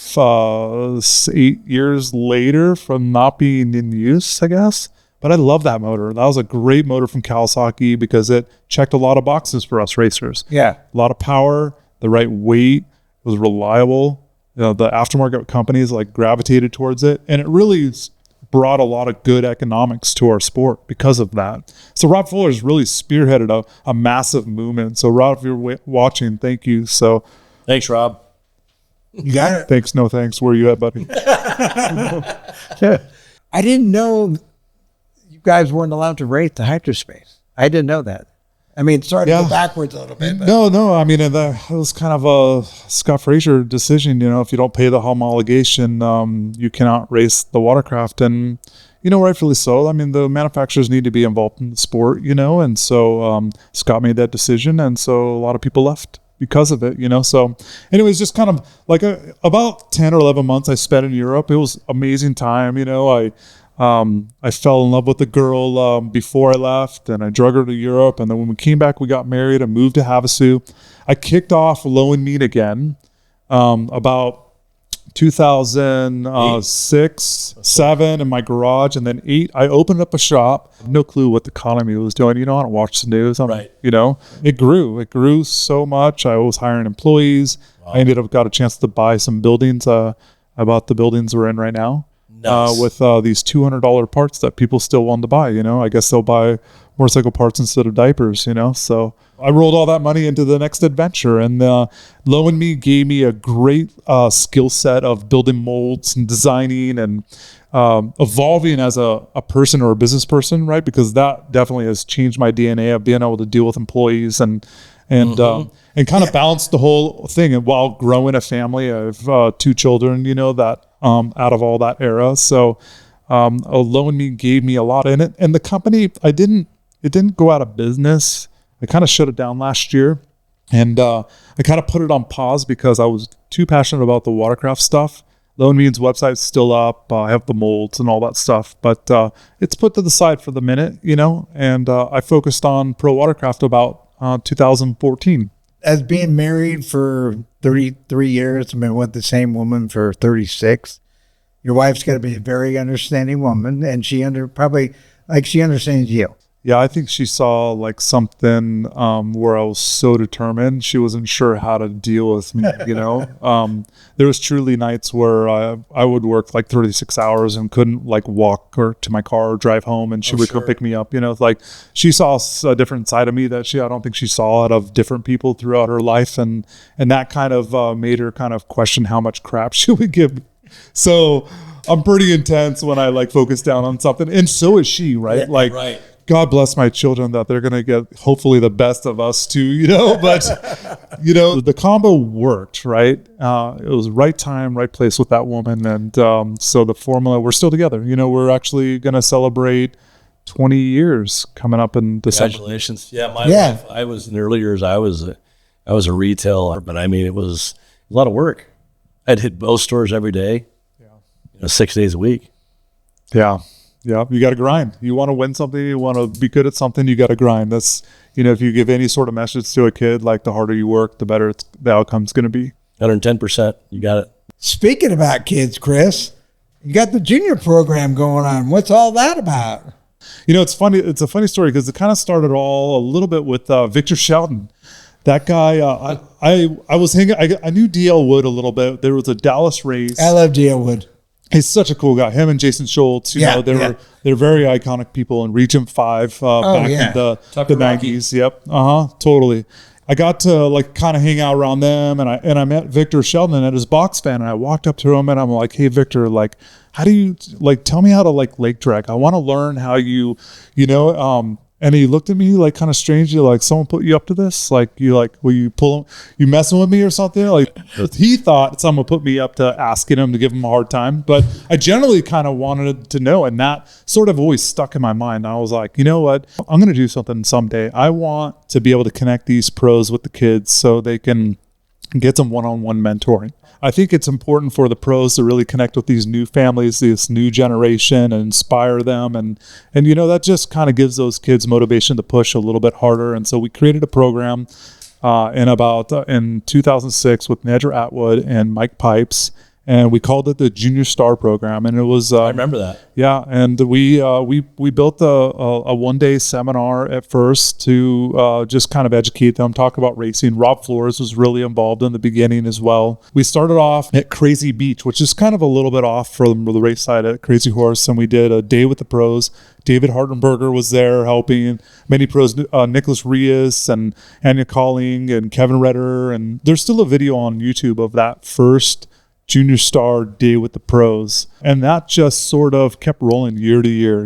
D: years later from not being in use, I guess. But I love that motor. That was a great motor from Kawasaki because it checked a lot of boxes for us racers.
A: Yeah.
D: A lot of power, the right weight, it was reliable. The aftermarket companies gravitated towards it, and it really brought a lot of good economics to our sport because of that. So Rob Fuller's really spearheaded a massive movement. So Rob, if you're watching, thank you. So
B: Thanks, Rob.
A: You got it.
D: Thanks, no thanks. Where you at, buddy?
A: I didn't know you guys weren't allowed to race the Hydrospace. I didn't know that. I mean, sorry to go backwards a little bit. But.
D: No. I mean, it was kind of a Scott Fraser decision. If you don't pay the homologation, you cannot race the watercraft. And, rightfully so. I mean, the manufacturers need to be involved in the sport, and so Scott made that decision. And so a lot of people left because of it, So anyways, just kind of about 10 or 11 months I spent in Europe. It was amazing time. I fell in love with the girl before I left, and I drug her to Europe. And then when we came back, we got married and moved to Havasu. I kicked off Low and Mean again about 2006, 7 in my garage, and then 8, I opened up a shop. No clue what the economy was doing. I don't watch the news. It grew. It grew so much. I was hiring employees. Wow. I ended up got a chance to buy some buildings. I bought the buildings we're in right now. Nice. With these $200 parts that people still want to buy. I guess they'll buy motorcycle parts instead of diapers. So I rolled all that money into the next adventure, and Low and Me gave me a great skill set of building molds and designing, and evolving as a person or a business person, right? Because that definitely has changed my DNA of being able to deal with employees and kind of balance the whole thing. And while growing a family, I have 2 children, that out of all that era. So Alone Me gave me a lot in it. And the company, it didn't go out of business. I kind of shut it down last year. And I kind of put it on pause because I was too passionate about the watercraft stuff. Lone Me's website's still up. I have the molds and all that stuff, but it's put to the side for the minute, and I focused on Pro Watercraft about 2014.
A: As being married for 33 years, I've been with the same woman for 36. Your wife's got to be a very understanding woman, and she understands you.
D: Yeah, I think she saw like something where I was so determined. She wasn't sure how to deal with me, There was truly nights where I would work like 36 hours and couldn't like walk or to my car or drive home, and she would come pick me up. Like she saw a different side of me that I don't think she saw out of different people throughout her life, and that kind of made her kind of question how much crap she would give me. So I'm pretty intense when I like focus down on something, and so is she, right?
B: Yeah, right.
D: God bless my children that they're going to get hopefully the best of us too, but the combo worked, right? It was right time, right place with that woman. And so the formula, we're still together. We're actually going to celebrate 20 years coming up in December.
B: Congratulations. Yeah. My wife, I was in the early years, I was a retailer, but I mean, it was a lot of work. I'd hit both stores every day, 6 days a week.
D: Yeah. Yeah, you got to grind. You want to win something, you want to be good at something, you got to grind. That's, if you give any sort of message to a kid, like the harder you work, the better the outcome's going to be.
B: 110%. You got it.
A: Speaking about kids, Chris, you got the junior program going on. What's all that about?
D: It's funny. It's a funny story because it kind of started all a little bit with Victor Sheldon. That guy, I was hanging, I knew DL Wood a little bit. There was a Dallas race.
A: I love DL Wood.
D: He's such a cool guy. Him and Jason Schultz, they're very iconic people in Region 5 back in the 90s. Yep. Totally. I got to like kind of hang out around them, and I met Victor Sheldon at his box fan, and I walked up to him and I'm like, "Hey Victor, like how do you like tell me how to like lake drag? I want to learn how you and he looked at me like kind of strangely, like someone put you up to this? Like will you pull him? You messing with me or something? Like he thought someone put me up to asking him to give him a hard time, but I generally kind of wanted to know, and that sort of always stuck in my mind. I was like, you know what? I'm going to do something someday. I want to be able to connect these pros with the kids so they can get some one-on-one mentoring. I think it's important for the pros to really connect with these new families, this new generation, and inspire them. And that just kind of gives those kids motivation to push a little bit harder. And so we created a program in 2006 with Nedra Atwood and Mike Pipes. And we called it the Junior Star Program, and it was.
B: I remember that.
D: Yeah, and we built a one-day seminar at first to just kind of educate them, talk about racing. Rob Flores was really involved in the beginning as well. We started off at Crazy Beach, which is kind of a little bit off from the race side at Crazy Horse, and we did a day with the pros. David Hardenberger was there helping many pros, Nicholas Rios and Anya Colling and Kevin Redder, and there's still a video on YouTube of that first Junior Star day with the pros, and that just sort of kept rolling year to year.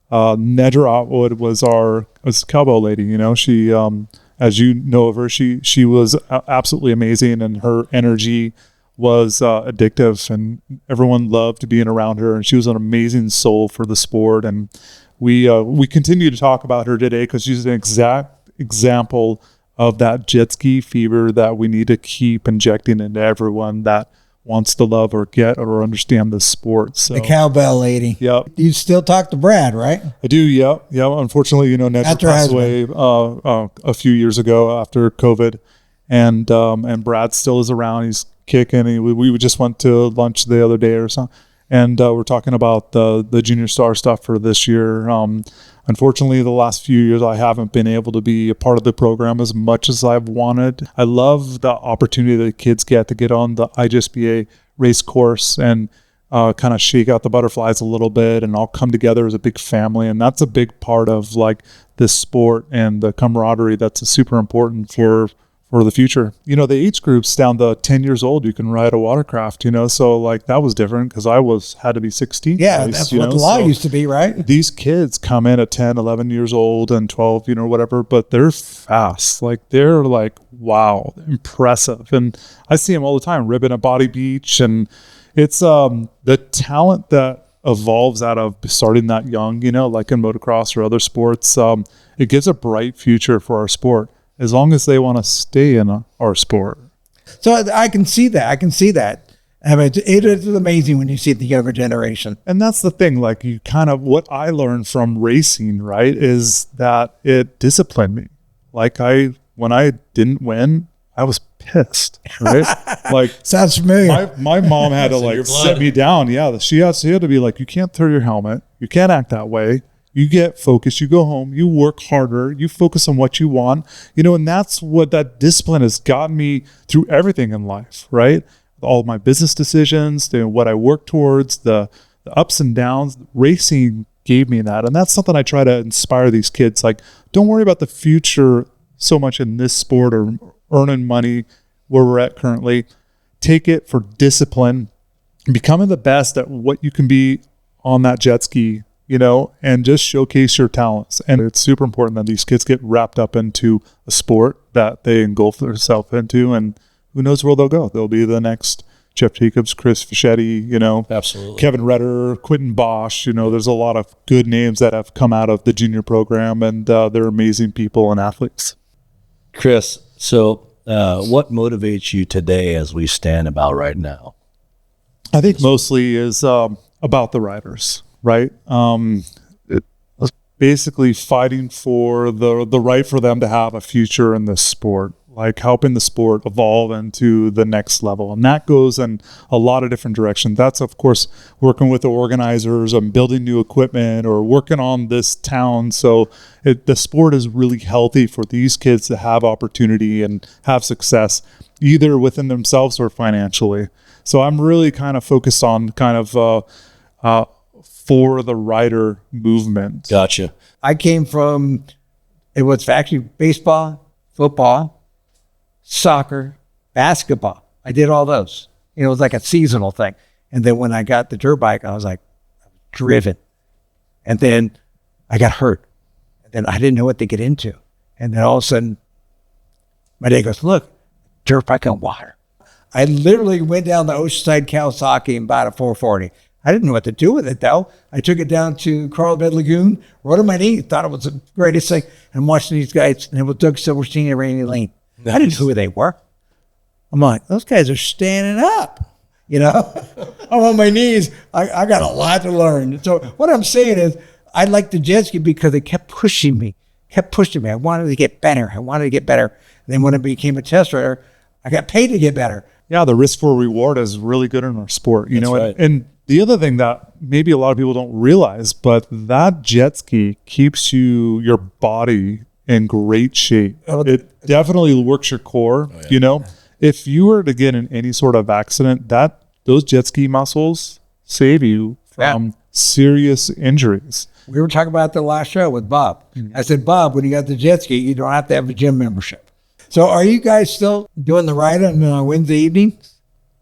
D: Nedra Atwood was cowbell lady. She, as you know of her, she was absolutely amazing, and her energy was addictive, and everyone loved being around her. And she was an amazing soul for the sport. And we continue to talk about her today because she's an exact example of that Jetski fever that we need to keep injecting into everyone that wants to love or get or understand the sport. So,
A: the cowbell lady.
D: Yep.
A: You still talk to Brad, right?
D: I do. Yep. Unfortunately, Nedra passed away a few years ago after COVID, and Brad still is around. He's kicking. We just went to lunch the other day or something, and we're talking about the Junior Star stuff for this year. Unfortunately, the last few years, I haven't been able to be a part of the program as much as I've wanted. I love the opportunity that kids get to get on the IGSBA race course and kind of shake out the butterflies a little bit and all come together as a big family. And that's a big part of like this sport and the camaraderie that's super important for for the future. You know, the age groups down to 10 years old, you can ride a watercraft, you know, so like that was different because I had to be 16.
A: Yeah, that's what the law used to be, right?
D: These kids come in at 10, 11 years old and 12, you know, whatever, but they're fast. Like they're like, wow, impressive. And I see them all the time ribbing at Body Beach. And it's the talent that evolves out of starting that young, you know, like in motocross or other sports. It gives a bright future for our sport as long as they want to stay in our sport.
A: So I can see that. I mean, it is amazing when you see the younger generation.
D: And that's the thing, like you kind of, what I learned from racing, right, is that it disciplined me. Like when I didn't win, I was pissed, right? Like
A: sounds familiar.
D: My mom had to like set me down. Yeah, she had to be like, you can't throw your helmet. You can't act that way. You get focused, you go home, you work harder, you focus on what you want, you know, and that's what that discipline has gotten me through everything in life, right? All of my business decisions, what I work towards, the ups and downs, racing gave me that. And that's something I try to inspire these kids. Like, don't worry about the future so much in this sport or earning money where we're at currently. Take it for discipline, becoming the best at what you can be on that jet ski, you know, and just showcase your talents. And it's super important that these kids get wrapped up into a sport that they engulf themselves into, and who knows where they'll go. They'll be the next Jeff Jacobs, Chris Fischetti, you know,
B: absolutely,
D: Kevin Redder, Quentin Bosch. You know, there's a lot of good names that have come out of the junior program, and they're amazing people and athletes.
B: Chris, so what motivates you today as we stand about right now?
D: I think mostly is about the riders. Right. Basically fighting for the right for them to have a future in this sport, like helping the sport evolve into the next level. And that goes in a lot of different directions. That's, of course, working with the organizers and building new equipment or working on this town. So the sport is really healthy for these kids to have opportunity and have success, either within themselves or financially. So I'm really kind of focused on kind of for the rider movement.
B: Gotcha.
A: I came from, it was actually baseball, football, soccer, basketball. I did all those. You know, it was like a seasonal thing. And then when I got the dirt bike, I was like driven. And then I got hurt. And then I didn't know what to get into. And then all of a sudden, my dad goes, look, dirt bike on water. I literally went down the Oceanside Kawasaki and bought a 440. I didn't know what to do with it, though. I took it down to Carl Bed Lagoon, rode on my knee, thought it was the greatest thing, and watching these guys, and it was Doug Silverstein and Randy Lane. Nice. I didn't know who they were. I'm like, those guys are standing up, you know? I'm on my knees. I got a lot to learn. So what I'm saying is, I liked the jet ski because they kept pushing me. I wanted to get better. And then when I became a test rider, I got paid to get better.
D: Yeah, the risk for reward is really good in our sport, you know?
B: Right.
D: And the other thing that maybe a lot of people don't realize, but that jet ski keeps your body in great shape. It definitely works your core. Oh, yeah. You know, if you were to get in any sort of accident, those jet ski muscles save you from serious injuries.
A: We were talking about the last show with Bob. I said, Bob, when you got the jet ski, you don't have to have a gym membership. So are you guys still doing the ride on Wednesday evenings?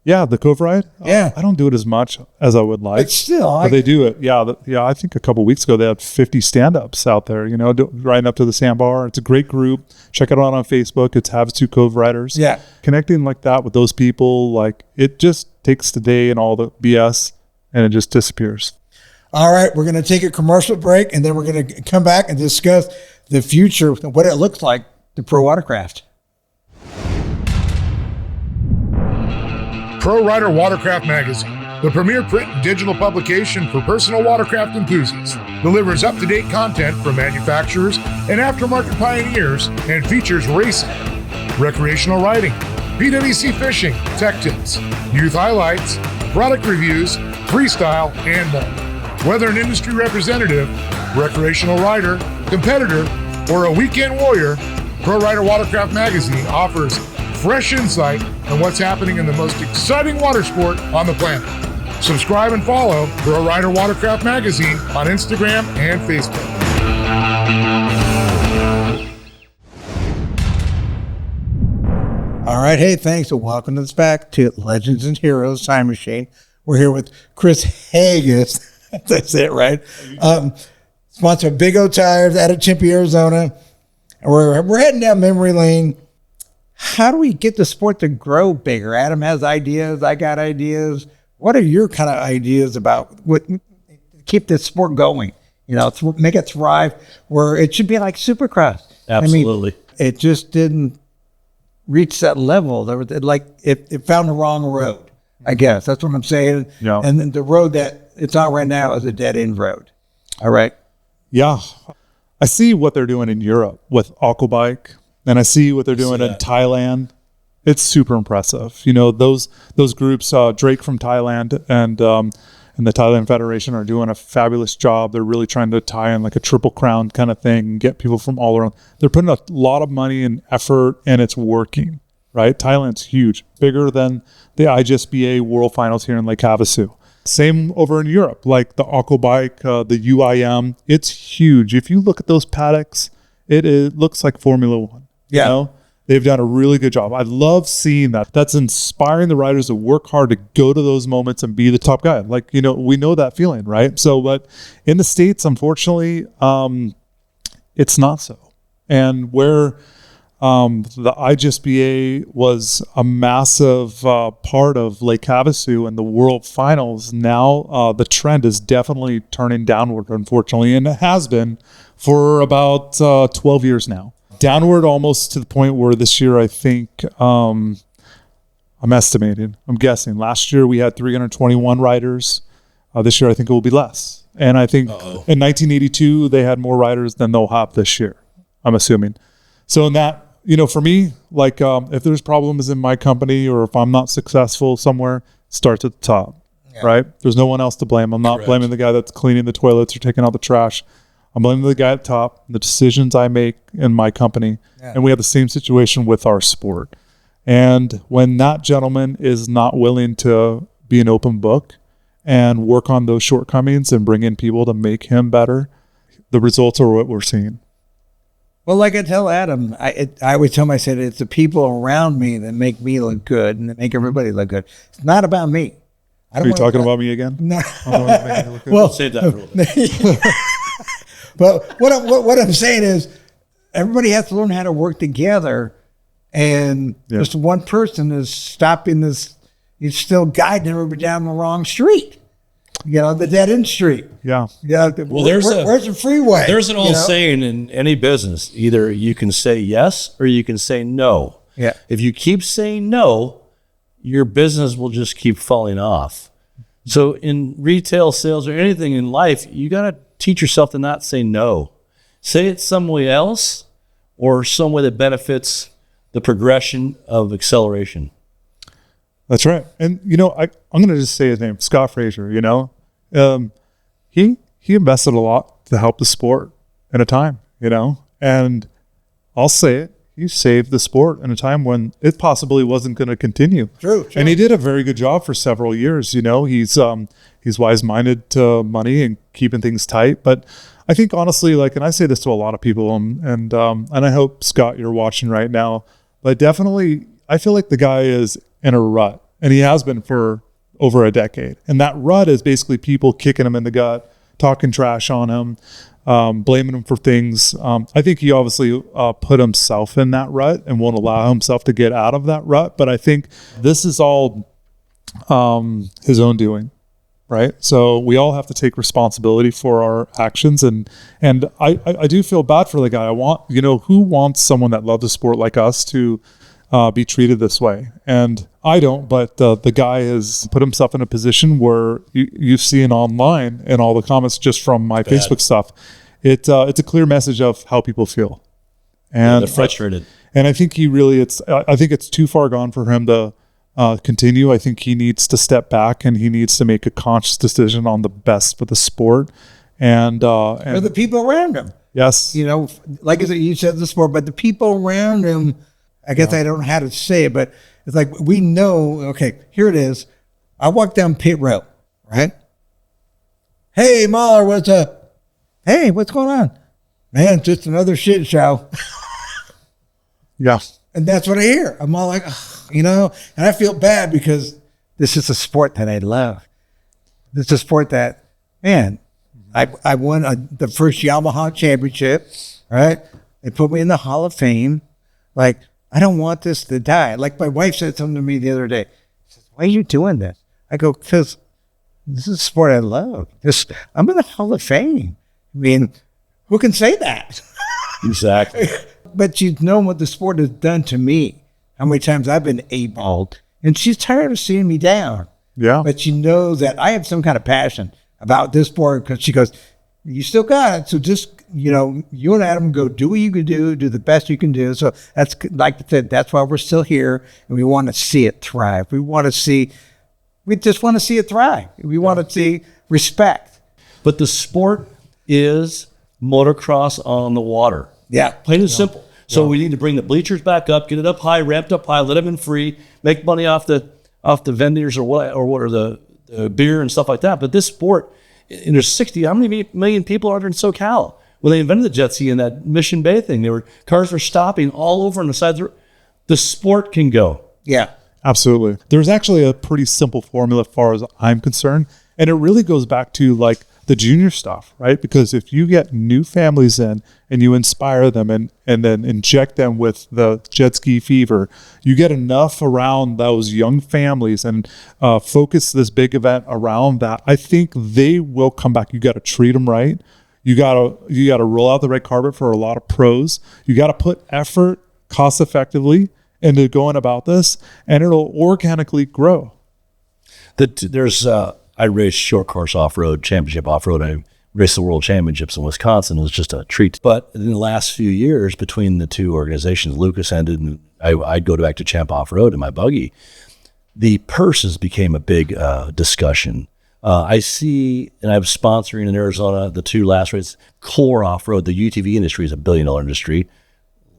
D: Yeah, the Cove Ride.
A: Yeah,
D: I don't do it as much as I would like.
A: But still,
D: but they do it. Yeah, I think a couple of weeks ago they had 50 stand-ups out there. You know, riding up to the sandbar. It's a great group. Check it out on Facebook. It's Havasu Cove Riders.
A: Yeah,
D: connecting like that with those people, like it just takes the day and all the BS, and it just disappears.
A: All right, we're going to take a commercial break, and then we're going to come back and discuss the future, what it looks like to Pro Watercraft.
F: Pro Rider Watercraft Magazine, the premier print and digital publication for personal watercraft enthusiasts, delivers up-to-date content from manufacturers and aftermarket pioneers and features racing, recreational riding, PWC fishing, tech tips, youth highlights, product reviews, freestyle, and more. Whether an industry representative, recreational rider, competitor, or a weekend warrior, Pro Rider Watercraft Magazine offers fresh insight on what's happening in the most exciting water sport on the planet. Subscribe and follow Pro Rider Watercraft Magazine on Instagram and Facebook.
A: All right. Hey, thanks. And welcome us back to Legends and Heroes Time Machine. We're here with Chris Hagest. That's it, right? Sponsored Big O Tires out of Tempe, Arizona. And we're heading down memory lane. How do we get the sport to grow bigger? Adam has ideas. I got ideas. What are your kind of ideas about what keep this sport going? You know, make it thrive where it should be like Supercross.
B: Absolutely.
A: I mean, it just didn't reach that level. There was it found the wrong road, I guess. That's what I'm saying.
D: Yeah.
A: And then the road that it's on right now is a dead end road. All right.
D: Yeah. I see what they're doing in Europe with Aquabike, and I see what they're doing in Thailand. It's super impressive. You know, those groups, Drake from Thailand and the Thailand Federation are doing a fabulous job. They're really trying to tie in like a triple crown kind of thing and get people from all around. They're putting a lot of money and effort, and it's working, right? Thailand's huge, bigger than the IGSBA World Finals here in Lake Havasu. Same over in Europe, like the Aquabike, the UIM. It's huge. If you look at those paddocks, it looks like Formula One.
A: Yeah.
D: You know? They've done a really good job. I love seeing that. That's inspiring the riders to work hard to go to those moments and be the top guy. Like, you know, we know that feeling, right? So, but in the States, unfortunately, it's not so. And where the IGSBA was a massive part of Lake Havasu and the World Finals, now the trend is definitely turning downward, unfortunately, and it has been for about 12 years now. Downward almost to the point where this year, I think, I'm guessing. Last year we had 321 riders. This year I think it will be less. And I think in 1982 they had more riders than they'll have this year, I'm assuming. So in that, you know, for me, like if there's problems in my company or if I'm not successful somewhere, it starts at the top, right? There's no one else to blame. I'm not blaming the guy that's cleaning the toilets or taking out the trash. I'm blaming the guy at the top, the decisions I make in my company. Yeah. And we have the same situation with our sport. And when that gentleman is not willing to be an open book and work on those shortcomings and bring in people to make him better, the results are what we're seeing.
A: Well, like I tell Adam, I always tell him, I said, it's the people around me that make me look good and that make everybody look good. It's not about me.
D: Are you talking about me again?
A: No.
B: Well, save that for a little bit.
A: But what I'm saying is everybody has to learn how to work together, and just one person is stopping this. He's still guiding everybody down the wrong street, you know, the dead end street.
D: Yeah.
A: Yeah.
B: Well,
A: where's the freeway?
B: There's an old saying in any business: either you can say yes or you can say no.
A: Yeah.
B: If you keep saying no, your business will just keep falling off. So in retail sales or anything in life, you got to teach yourself to not say no. Say it some way else or some way that benefits the progression of acceleration.
D: That's right. And, you know, I'm going to just say his name, Scott Fraser, you know. He invested a lot to help the sport in a time, you know. And I'll say it, he saved the sport in a time when it possibly wasn't going to continue.
A: True.
D: And he did a very good job for several years, you know. He's wise-minded to money and keeping things tight. But I think honestly, like, and I say this to a lot of people, and I hope, Scott, you're watching right now, but definitely I feel like the guy is in a rut, and he has been for over a decade. And that rut is basically people kicking him in the gut, talking trash on him, blaming him for things. I think he obviously put himself in that rut and won't allow himself to get out of that rut. But I think this is all his own doing. Right. So we all have to take responsibility for our actions. And I do feel bad for the guy. Who wants someone that loves the sport like us to be treated this way? And I don't, but the guy has put himself in a position where you've seen online and all the comments just from my Facebook stuff. It's a clear message of how people feel. And
B: they're frustrated.
D: I think I think it's too far gone for him to continue. I think he needs to step back and he needs to make a conscious decision on the best for the sport and for
A: the people around him.
D: Yes.
A: You know, like I said, you said the sport, but the people around him, I guess I don't know how to say it, but it's like we know, okay, here it is. I walk down pit road, right? Hey, Mahler, what's up? Hey, what's going on? Man, just another shit show.
D: Yeah.
A: And that's what I hear. I'm all like, "Ugh," you know, and I feel bad because this is a sport that I love. This is a sport that, man, I won the first Yamaha championship, right? They put me in the Hall of Fame. Like, I don't want this to die. Like my wife said something to me the other day. She says, "Why are you doing this?" I go, "Because this is a sport I love. I'm in the Hall of Fame." I mean, who can say that?
B: Exactly.
A: But she's known what the sport has done to me, how many times I've been A-balled, and she's tired of seeing me down.
D: Yeah.
A: But she knows that I have some kind of passion about this sport because she goes, "You still got it. So just, you and Adam go do what you can do the best you can do." So that's, like I said, that's why we're still here, and we want to see it thrive. We just want to see it thrive. We want to see respect.
B: But the sport is motocross on the water.
A: Yeah.
B: Plain and simple. So we need to bring the bleachers back up, get it up high, ramped up high, let them in free, make money off the vendors or the beer and stuff like that. But this sport, and there's how many million people are there in SoCal? When they invented the jet ski and that Mission Bay thing, cars were stopping all over on the sides. The sport can go.
A: Yeah.
D: Absolutely. There's actually a pretty simple formula as far as I'm concerned. And it really goes back to like the junior stuff, right? Because if you get new families in and you inspire them and then inject them with the jet ski fever, you get enough around those young families and focus this big event around that. I think they will come back. You got to treat them right. You got to roll out the red carpet for a lot of pros. You got to put effort cost effectively into going about this, and it'll organically grow.
B: I raced short course off-road, championship off-road. I raced the world championships in Wisconsin. It was just a treat. But in the last few years, between the two organizations, Lucas ended, and I'd go back to Champ Off-Road in my buggy. The purses became a big discussion. I see, and I'm sponsoring in Arizona the two last races, core off-road. The UTV industry is a $1 billion industry.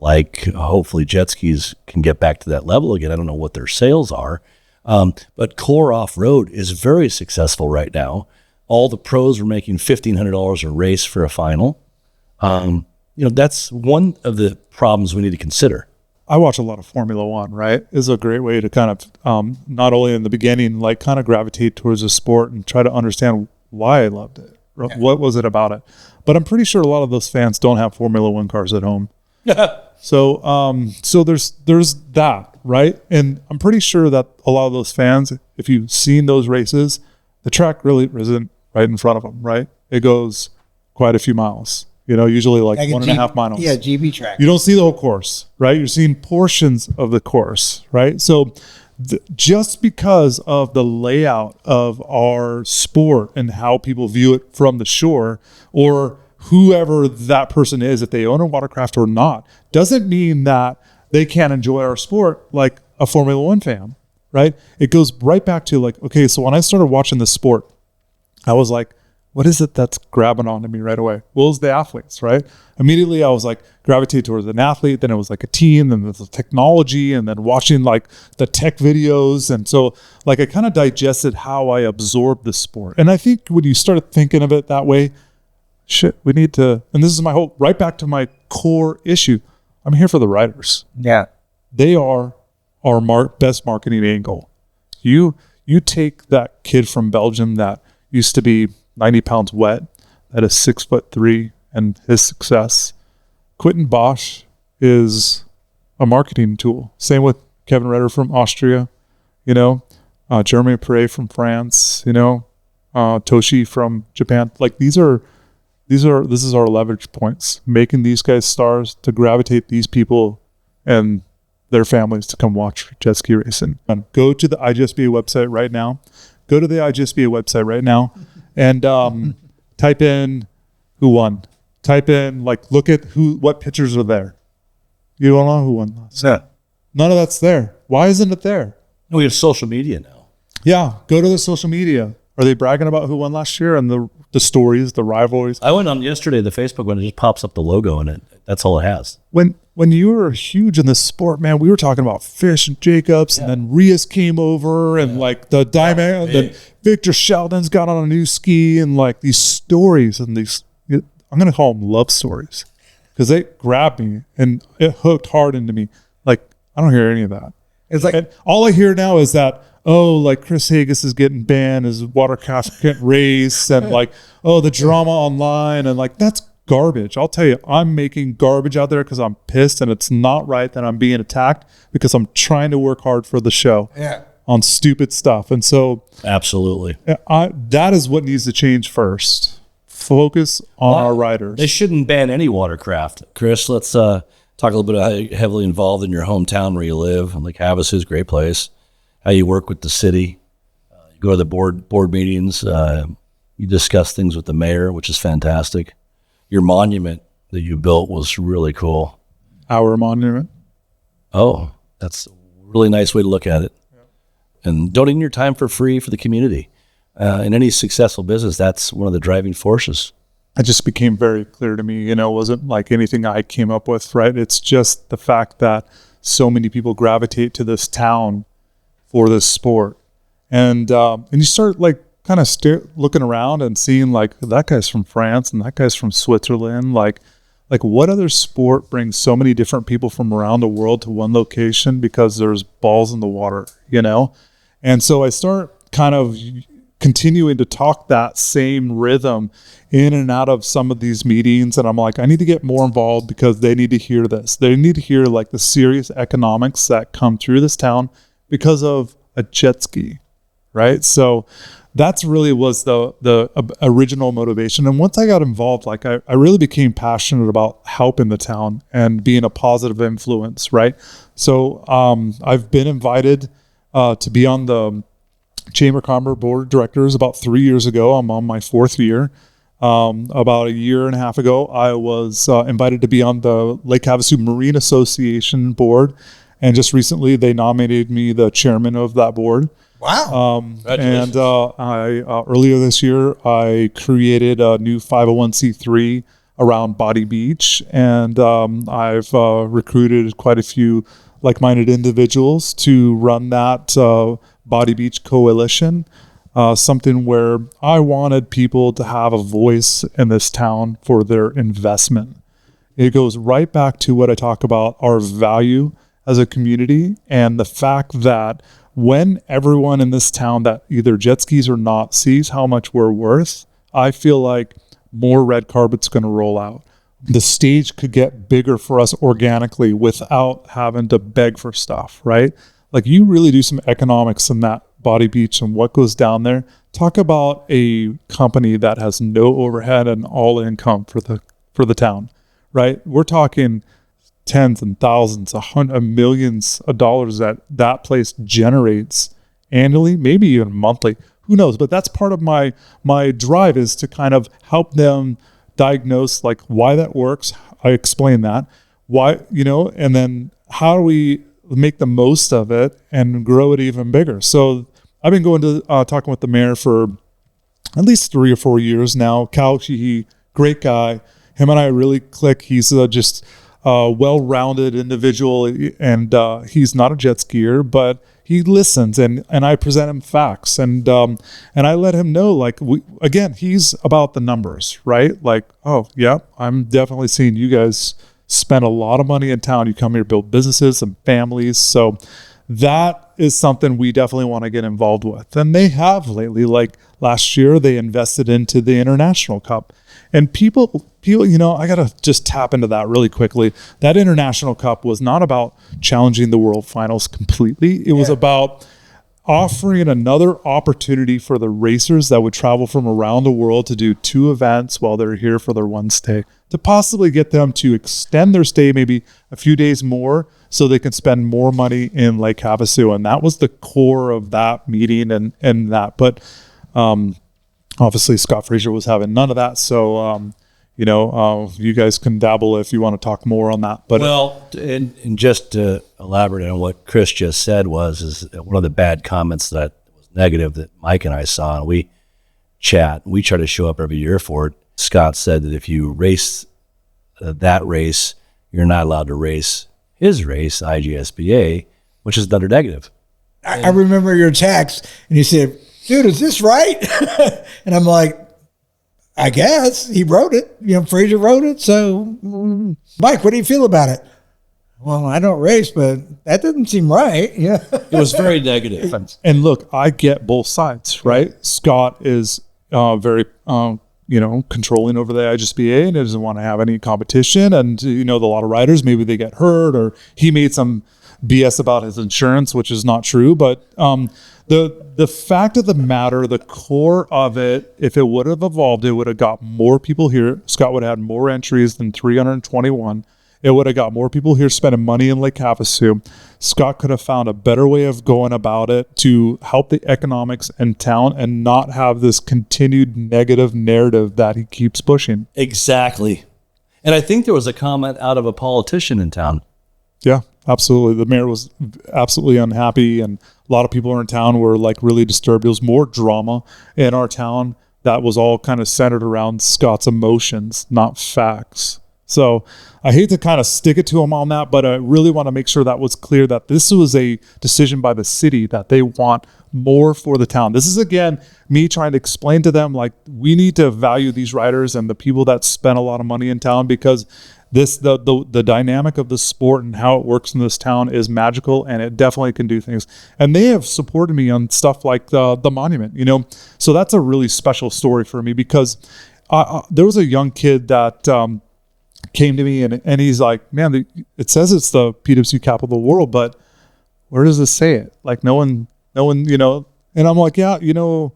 B: Like, hopefully jet skis can get back to that level again. I don't know what their sales are. But core off-road is very successful right now. All the pros are making $1,500 a race for a final. That's one of the problems we need to consider.
D: I watch a lot of Formula One, right? It's a great way to kind of, not only in the beginning, like kind of gravitate towards the sport and try to understand why I loved it. Yeah. What was it about it? But I'm pretty sure a lot of those fans don't have Formula One cars at home. So there's that, right? And I'm pretty sure that a lot of those fans, if you've seen those races, the track really isn't right in front of them, right? It goes quite a few miles, usually like 1.5 miles.
A: Yeah, GB track.
D: You don't see the whole course, right? You're seeing portions of the course, right? So just because of the layout of our sport and how people view it from the shore, or whoever that person is, if they own a watercraft or not, doesn't mean that they can't enjoy our sport like a Formula One fan, right? It goes right back to like, okay, so when I started watching this sport, I was like, what is it that's grabbing onto me right away? Well, it's the athletes, right? Immediately I was like, gravitate towards an athlete, then it was like a team, then there's the technology, and then watching like the tech videos. And so like I kind of digested how I absorbed the sport. And I think when you started thinking of it that way, we need to, and this is right back to my core issue. I'm here for the riders.
A: Yeah.
D: They are our best marketing angle. You take that kid from Belgium that used to be 90 pounds wet, that is 6'3", and his success. Quentin Bosch is a marketing tool. Same with Kevin Redder from Austria, Jeremy Perret from France, Toshi from Japan. Like this is our leverage points, making these guys stars to gravitate these people and their families to come watch jet ski racing. And go to the IGSBA website right now. And type in who won. Type in look at what pictures are there. You don't know who won last.
A: Yeah.
D: None of that's there. Why isn't it there?
B: We have social media now.
D: Yeah, go to the social media. Are they bragging about who won last year and the stories, the rivalries?
B: I went on yesterday, the Facebook one, it just pops up the logo in it. That's all it has.
D: When you were huge in this sport, man, we were talking about Fish and Jacobs, and then Rios came over, and the Diamond, then Victor Sheldon's got on a new ski, and these stories, and these, I'm going to call them love stories, because they grabbed me, and it hooked hard into me. I don't hear any of that.
A: It's like,
D: And all I hear now is that, oh, like Chris Hagest is getting banned, his watercraft can't race, and like, oh, the drama online, and like, that's garbage. I'll tell you, I'm making garbage out there because I'm pissed, and it's not right that I'm being attacked because I'm trying to work hard for the show on stupid stuff. And so
B: Absolutely.
D: that is what needs to change first. Focus on our riders.
B: They shouldn't ban any watercraft. Chris, let's talk a little bit about how you're heavily involved in your hometown where you live. And Lake Havasu is a great place. How you work with the city. You go to the board meetings. You discuss things with the mayor, which is fantastic. Your monument that you built was really cool.
D: Our monument.
B: Oh, that's a really nice way to look at it. And donating your time for free for the community. In any successful business, that's one of the driving forces.
D: It just became very clear to me, it wasn't like anything I came up with, right? It's just the fact that so many people gravitate to this town for this sport. And you start like kind of looking around and seeing like that guy's from France and that guy's from Switzerland. Like what other sport brings so many different people from around the world to one location because there's balls in the water, And so I start kind of continuing to talk that same rhythm in and out of some of these meetings. And I'm like, I need to get more involved because they need to hear this. They need to hear like the serious economics that come through this town because of a jet ski, right? So that's really was the original motivation. And once I got involved, like I really became passionate about helping the town and being a positive influence, right? So I've been invited to be on the Chamber of Commerce Board of Directors about 3 years ago. I'm on my 4th year. About a year and a half ago, I was invited to be on the Lake Havasu Marine Association board. And just recently, they nominated me the chairman of that board.
A: wow.
D: And I earlier this year, I created a new 501c3 around Body Beach. And I've recruited quite a few like-minded individuals to run that Body Beach Coalition, something where I wanted people to have a voice in this town for their investment. It goes right back to what I talk about, our value as a community, and the fact that when everyone in this town that either jet skis or not sees how much we're worth, I feel like more red carpet's going to roll out. The stage could get bigger for us organically without having to beg for stuff, right? Like you really do some economics in that Body Beach and what goes down there. Talk about a company that has no overhead and all income for the town, right? We're talking tens and thousands, millions of dollars that place generates annually, maybe even monthly. Who knows? But that's part of my drive is to kind of help them diagnose like why that works. I explain that why, and then how do we make the most of it and grow it even bigger. So I've been going to talking with the mayor for at least 3 or 4 years now. Cal Sheehy, great guy. Him and I really click. He's just a well-rounded individual, and he's not a jet skier, but he listens, and I present him facts, and I let him know, like, he's about the numbers, right? Like, oh, yeah, I'm definitely seeing you guys spend a lot of money in town. You come here, build businesses and families. So that is something we definitely want to get involved with. And they have lately, like last year, they invested into the International Cup. And people, I got to just tap into that really quickly. That International Cup was not about challenging the World Finals completely. It was about offering another opportunity for the racers that would travel from around the world to do 2 events while they're here for their 1 stay, to possibly get them to extend their stay maybe a few days more so they can spend more money in Lake Havasu. And that was the core of that meeting and that. But obviously Scott Fraser was having none of that. So, you guys can dabble if you want to talk more on that. But
B: and just to elaborate on what Chris just said is one of the bad comments that was negative that Mike and I saw, and we try to show up every year for it. Scott said that if you race that race, you're not allowed to race his race, IGSBA, which is another negative.
A: I remember your text, and you said, dude, is this right? And I'm like, I guess he wrote it. Fraser wrote it. So, Mike, what do you feel about it? well, I don't race, but that doesn't seem right. Yeah.
B: It was very negative.
D: And look, I get both sides, right? Scott is very, controlling over the IGSBA and doesn't want to have any competition. And, a lot of riders, maybe they get hurt, or he made some BS about his insurance, which is not true. But the fact of the matter, the core of it, if it would have evolved, it would have got more people here. Scott would have had more entries than 321. It would have got more people here spending money in Lake Havasu. Scott could have found a better way of going about it to help the economics in town and not have this continued negative narrative that he keeps pushing.
B: Exactly. And I think there was a comment out of a politician in town.
D: Yeah, absolutely. The mayor was absolutely unhappy, and a lot of people in town were like really disturbed. It was more drama in our town that was all kind of centered around Scott's emotions, not facts. So I hate to kind of stick it to him on that, but I really want to make sure that was clear that this was a decision by the city that they want more for the town. This is, again, me trying to explain to them, like, we need to value these riders and the people that spend a lot of money in town, because the dynamic of the sport and how it works in this town is magical, and it definitely can do things. And they have supported me on stuff like the monument, So that's a really special story for me, because there was a young kid that came to me and he's like, man, it says it's the PWC capital of the world, but where does it say it? Like no one, and I'm like, yeah, you're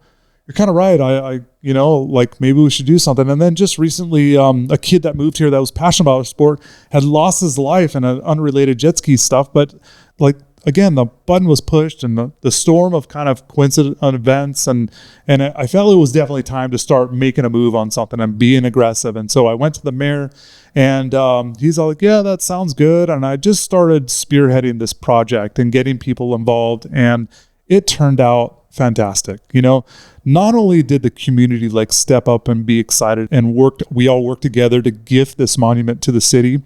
D: kind of right. I like maybe we should do something. And then just recently, a kid that moved here that was passionate about sport had lost his life in an unrelated jet ski stuff. But like, again, the button was pushed, and the storm of kind of coincident events, and I felt it was definitely time to start making a move on something and being aggressive. And so I went to the mayor, and he's all like, yeah, that sounds good. And I just started spearheading this project and getting people involved, and it turned out fantastic. Not only did the community like step up and be excited and we all worked together to gift this monument to the city.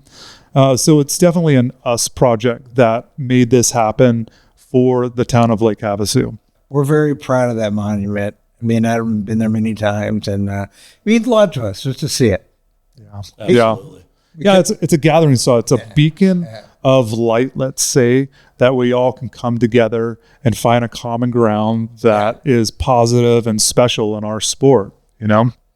D: So it's definitely an us project that made this happen for the town of Lake Havasu.
A: We're very proud of that monument. I mean, I've been there many times, and it means a lot to us just to see it.
D: Yeah, absolutely. Yeah, it's a gathering spot. It's a beacon of light, let's say, that we all can come together and find a common ground that is positive and special in our sport,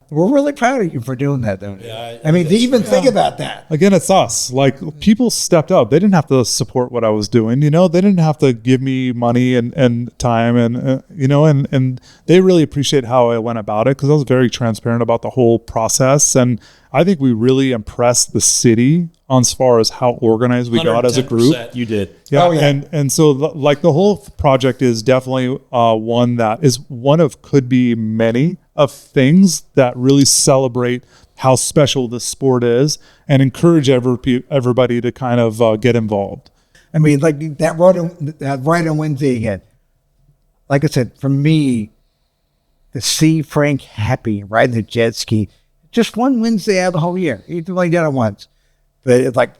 A: We're really proud of you for doing that, though. Yeah, I mean, to even think about that.
D: Again, it's us. Like, people stepped up. They didn't have to support what I was doing. They didn't have to give me money and time, and and they really appreciate how I went about it, because I was very transparent about the whole process. And I think we really impressed the city on as far as how organized we got as a group.
B: You did.
D: Yeah. Oh, yeah. And so like the whole project is definitely one that is one of could be many of things that really celebrate how special this sport is and encourage everybody to kind of get involved.
A: I mean, like that ride on Wednesday again. Like I said, for me, to see Frank happy riding the jet ski, just one Wednesday out of the whole year. He's only done it once. But it's like,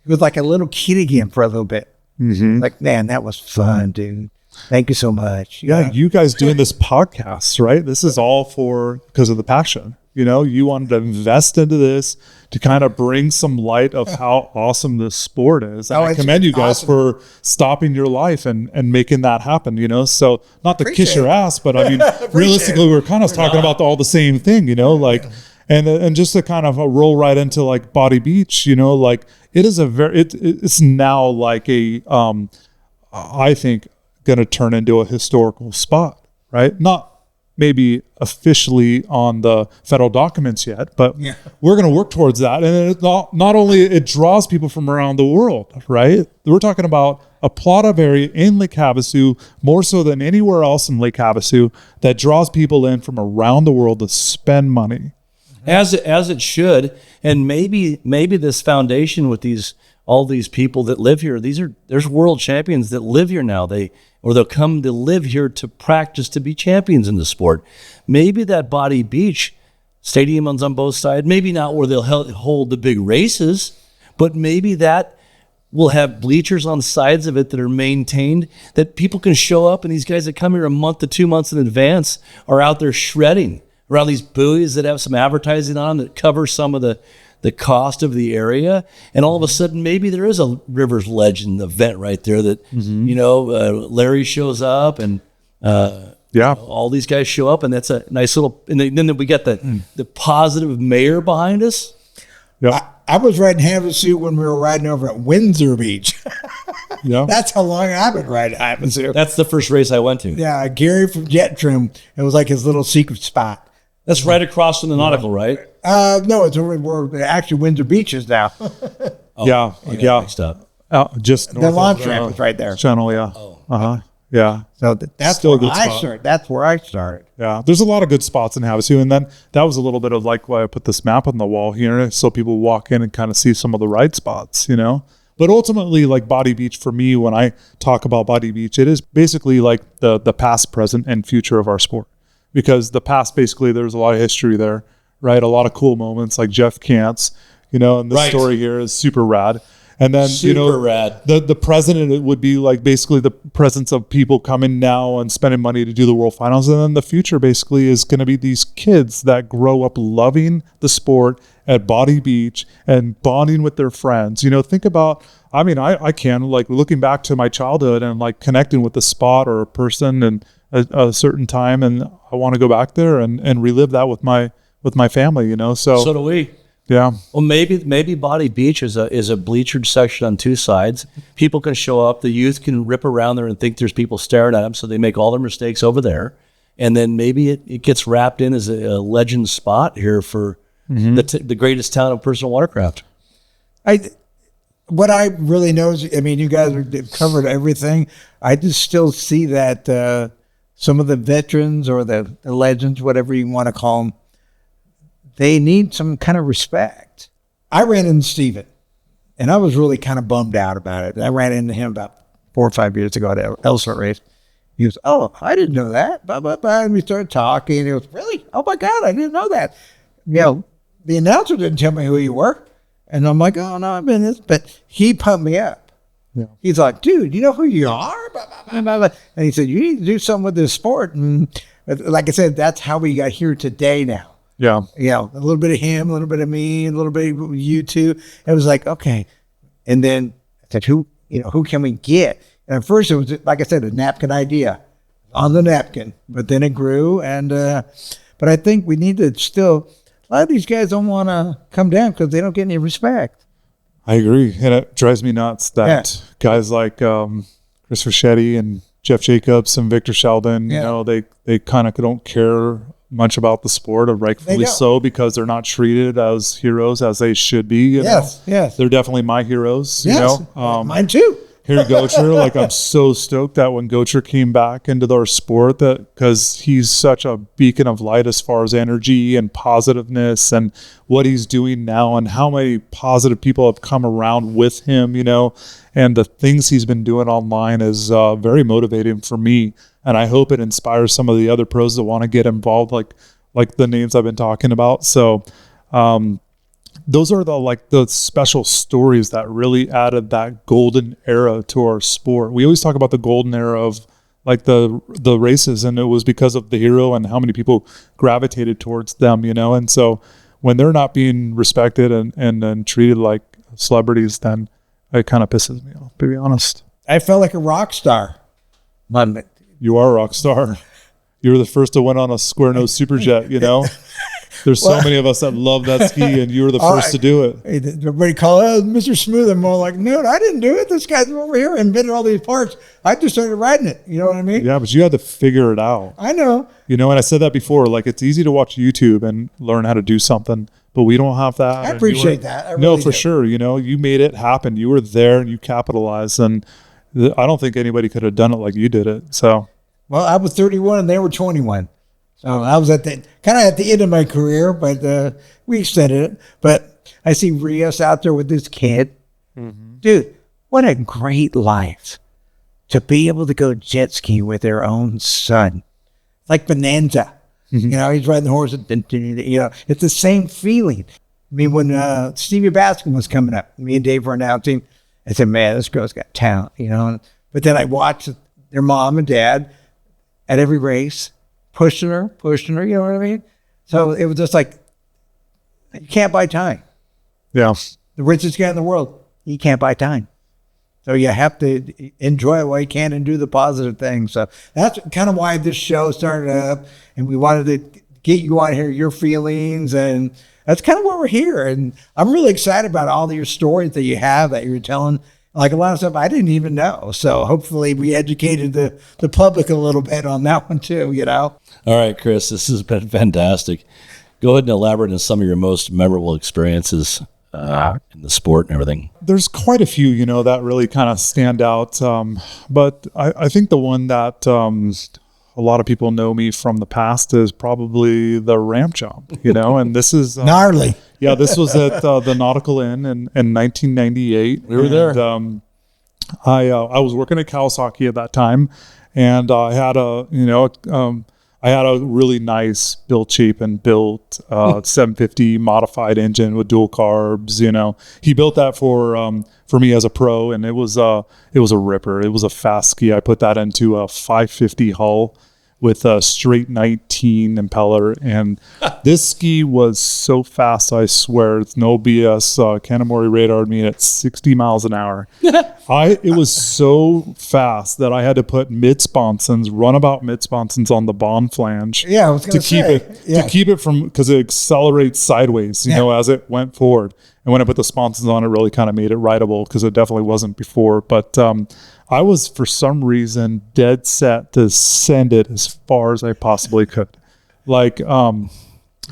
A: he was like a little kid again for a little bit. Mm-hmm. Like, man, that was fun, dude. Thank you so much.
D: Yeah, you guys doing this podcast, right? This is all because of the passion. You wanted to invest into this to kind of bring some light of how awesome this sport is. And I commend you guys for stopping your life and making that happen, So not to kiss your ass, but I mean, realistically, we're kind of talking about all the same thing, And just to kind of roll right into like Body Beach, like it is it's now like I think going to turn into a historical spot, right? Not maybe officially on the federal documents yet, but we're going to work towards that. And it not only it draws people from around the world, right? We're talking about a plot of area in Lake Havasu, more so than anywhere else in Lake Havasu, that draws people in from around the world to spend money.
B: As it should. And maybe this foundation with all these people that live here, there's world champions that live here now. They'll come to live here to practice to be champions in the sport. Maybe that Body Beach stadium on both sides, maybe not where they'll hold the big races, but maybe that will have bleachers on the sides of it that are maintained, that people can show up, and these guys that come here a month to 2 months in advance are out there shredding around these buoys that have some advertising on them that cover some of the the cost of the area, and all of a sudden maybe there is a Rivers Legend event right there that Larry shows up and all these guys show up, and that's a nice little. And then we got the positive mayor behind us.
A: Yeah. I was riding Havasu when we were riding over at Windsor Beach.
D: Yeah.
A: That's how long I've been riding Havasu.
B: That's the first race I went to.
A: Yeah, Gary from Jet Trim. It was like his little secret spot.
B: That's right across from the Nautical, right?
A: No, it's over where actually Windsor Beach is now.
D: Yeah.
B: Mixed up.
D: Just
A: The launch ramp is right there.
D: Channel, yeah. Yeah.
A: So that's
D: Still a
A: where
D: good
A: I
D: spot.
A: started. That's where I started.
D: Yeah, there's a lot of good spots in Havasu, and then that was a little bit of like why I put this map on the wall here, so people walk in and kind of see some of the ride spots, But ultimately, like Body Beach for me, when I talk about Body Beach, it is basically like the past, present, and future of our sport. Because the past, basically, there's a lot of history there, right? A lot of cool moments like Jeff Kantz, and the story here is super rad. And then,
B: rad.
D: The president, it would be like basically the presence of people coming now and spending money to do the World Finals. And then the future basically is going to be these kids that grow up loving the sport at Body Beach and bonding with their friends. Think about, I can, like, looking back to my childhood and like connecting with a spot or a person and a certain time. And I want to go back there and relive that with my family,
B: So do we.
D: Yeah.
B: Well, maybe Body Beach is a bleachered section on two sides. People can show up. The youth can rip around there and think there's people staring at them, so they make all their mistakes over there. And then maybe it gets wrapped in as a legend spot here for the greatest town of personal watercraft.
A: What I really know is, you guys have covered everything. I just still see that some of the veterans or the legends, whatever you want to call them, they need some kind of respect. I ran into Steven, and I was really kind of bummed out about it. I ran into him about 4 or 5 years ago at an Elsort race. He goes, "Oh, I didn't know that." Blah, blah, blah. And we started talking. He goes, "Really? Oh, my God, I didn't know that." The announcer didn't tell me who you were. And I'm like, "Oh, no, I've been this." But he pumped me up. Yeah. He's like, "Dude, you know who you are?" Blah, blah, blah, blah, blah. And he said, "You need to do something with this sport." And like I said, that's how we got here today now.
D: Yeah.
A: A little bit of him, a little bit of me, a little bit of you two. It was like, okay. And then I said, who can we get? And at first it was, like I said, a napkin idea on the napkin, but then it grew. And, but I think we need to still, a lot of these guys don't want to come down because they don't get any respect.
D: I agree. And it drives me nuts that guys like Chris Hagest and Jeff Jacobs and Victor Sheldon, they kind of don't care much about the sport, or rightfully so, because they're not treated as heroes as they should be.
A: Yes.
D: They're definitely my heroes.
A: Yes, mine too.
D: Here, Gocher, like, I'm so stoked that when Gocher came back into our sport, that because he's such a beacon of light as far as energy and positiveness and what he's doing now, and how many positive people have come around with him, and the things he's been doing online is very motivating for me. And I hope it inspires some of the other pros that want to get involved, like the names I've been talking about. So those are the special stories that really added that golden era to our sport. We always talk about the golden era of like the races, and it was because of the hero and how many people gravitated towards them, And so when they're not being respected and treated like celebrities, then it kind of pisses me off, to be honest.
A: I felt like a rock star.
D: You are a rock star. You were the first to win on a square nose superjet, There's so many of us that love that ski, and you were the first to do it.
A: Everybody call it Mr. Smooth. I'm more like, no, I didn't do it. This guy's over here invented all these parts. I just started riding it. You know what I mean?
D: Yeah, but you had to figure it out.
A: I know.
D: And I said that before. Like, it's easy to watch YouTube and learn how to do something, but we don't have that.
A: I appreciate that. I
D: really
A: do.
D: For sure. You made it happen. You were there and you capitalized, and I don't think anybody could have done it like you did it. So,
A: well, I was 31 and they were 21. So I was at the end of my career, but we extended it. But I see Rios out there with this kid. Mm-hmm. Dude, what a great life to be able to go jet ski with their own son. Like Bonanza. Mm-hmm. He's riding the horse. It's the same feeling. I mean, when Stevie Baskin was coming up, me and Dave were announcing, I said, man, this girl's got talent, But then I watched their mom and dad at every race, pushing her, you know what I mean? So it was just like, you can't buy time.
D: Yeah.
A: The richest guy in the world, he can't buy time. So you have to enjoy it while you can and do the positive things. So that's kind of why this show started up, and we wanted to get you on here, your feelings, and that's kind of why we're here. And I'm really excited about all of your stories that you have that you're telling. Like a lot of stuff I didn't even know. So hopefully we educated the public a little bit on that one too, you know?
B: All right, Chris, this has been fantastic. Go ahead and elaborate on some of your most memorable experiences in the sport and everything.
D: There's quite a few, you know, that really kind of stand out. But I think the one that a lot of people know me from the past is probably the ramp jump, you know, and this is
A: gnarly.
D: Yeah, this was at the Nautical Inn in 1998.
B: We were there.
D: And, I was working at Kawasaki at that time, and I had a really nice, built cheap and built 750 modified engine with dual carbs. You know, he built that for me as a pro, and it was a ripper. It was a fast ski. I put that into a 550 hull with a straight 19 impeller, and this ski was so fast, I swear, it's no BS. Kanamori radared me at 60 miles an hour. It was so fast that I had to put runabout mid sponsons on the bond flange.
A: Yeah, I was going
D: to keep it from, because it accelerates sideways, you know, as it went forward. And when I put the sponsons on, it really kind of made it rideable, because it definitely wasn't before. But I was, for some reason, dead set to send it as far as I possibly could. Like,
A: you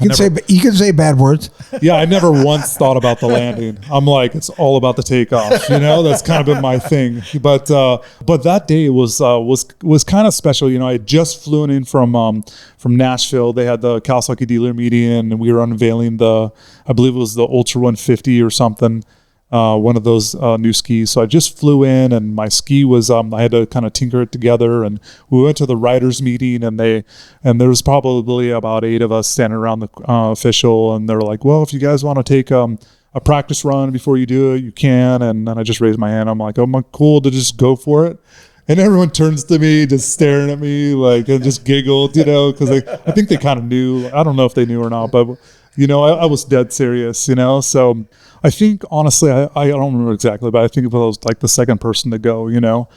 A: can say bad words.
D: Yeah, I never once thought about the landing. I'm like, it's all about the takeoff. You know, that's kind of been my thing. But that day was kind of special. You know, I had just flown in from Nashville. They had the Kawasaki dealer meeting, and we were unveiling I believe it was the Ultra 150 or something. One of those new skis. So I just flew in, and my ski was, I had to kind of tinker it together, and we went to the writers meeting, and there was probably about 8 of us standing around the official, and they're like, well, if you guys want to take a practice run before you do it, you can. And then I just raised my hand. I'm like, oh, I'm cool to just go for it. And everyone turns to me, just staring at me, like, and just giggled, you know, because I think they kind of knew. I don't know if they knew or not, but, you know, I was dead serious, you know. So I think, honestly, I don't remember exactly, but I think it was like the second person to go, you know.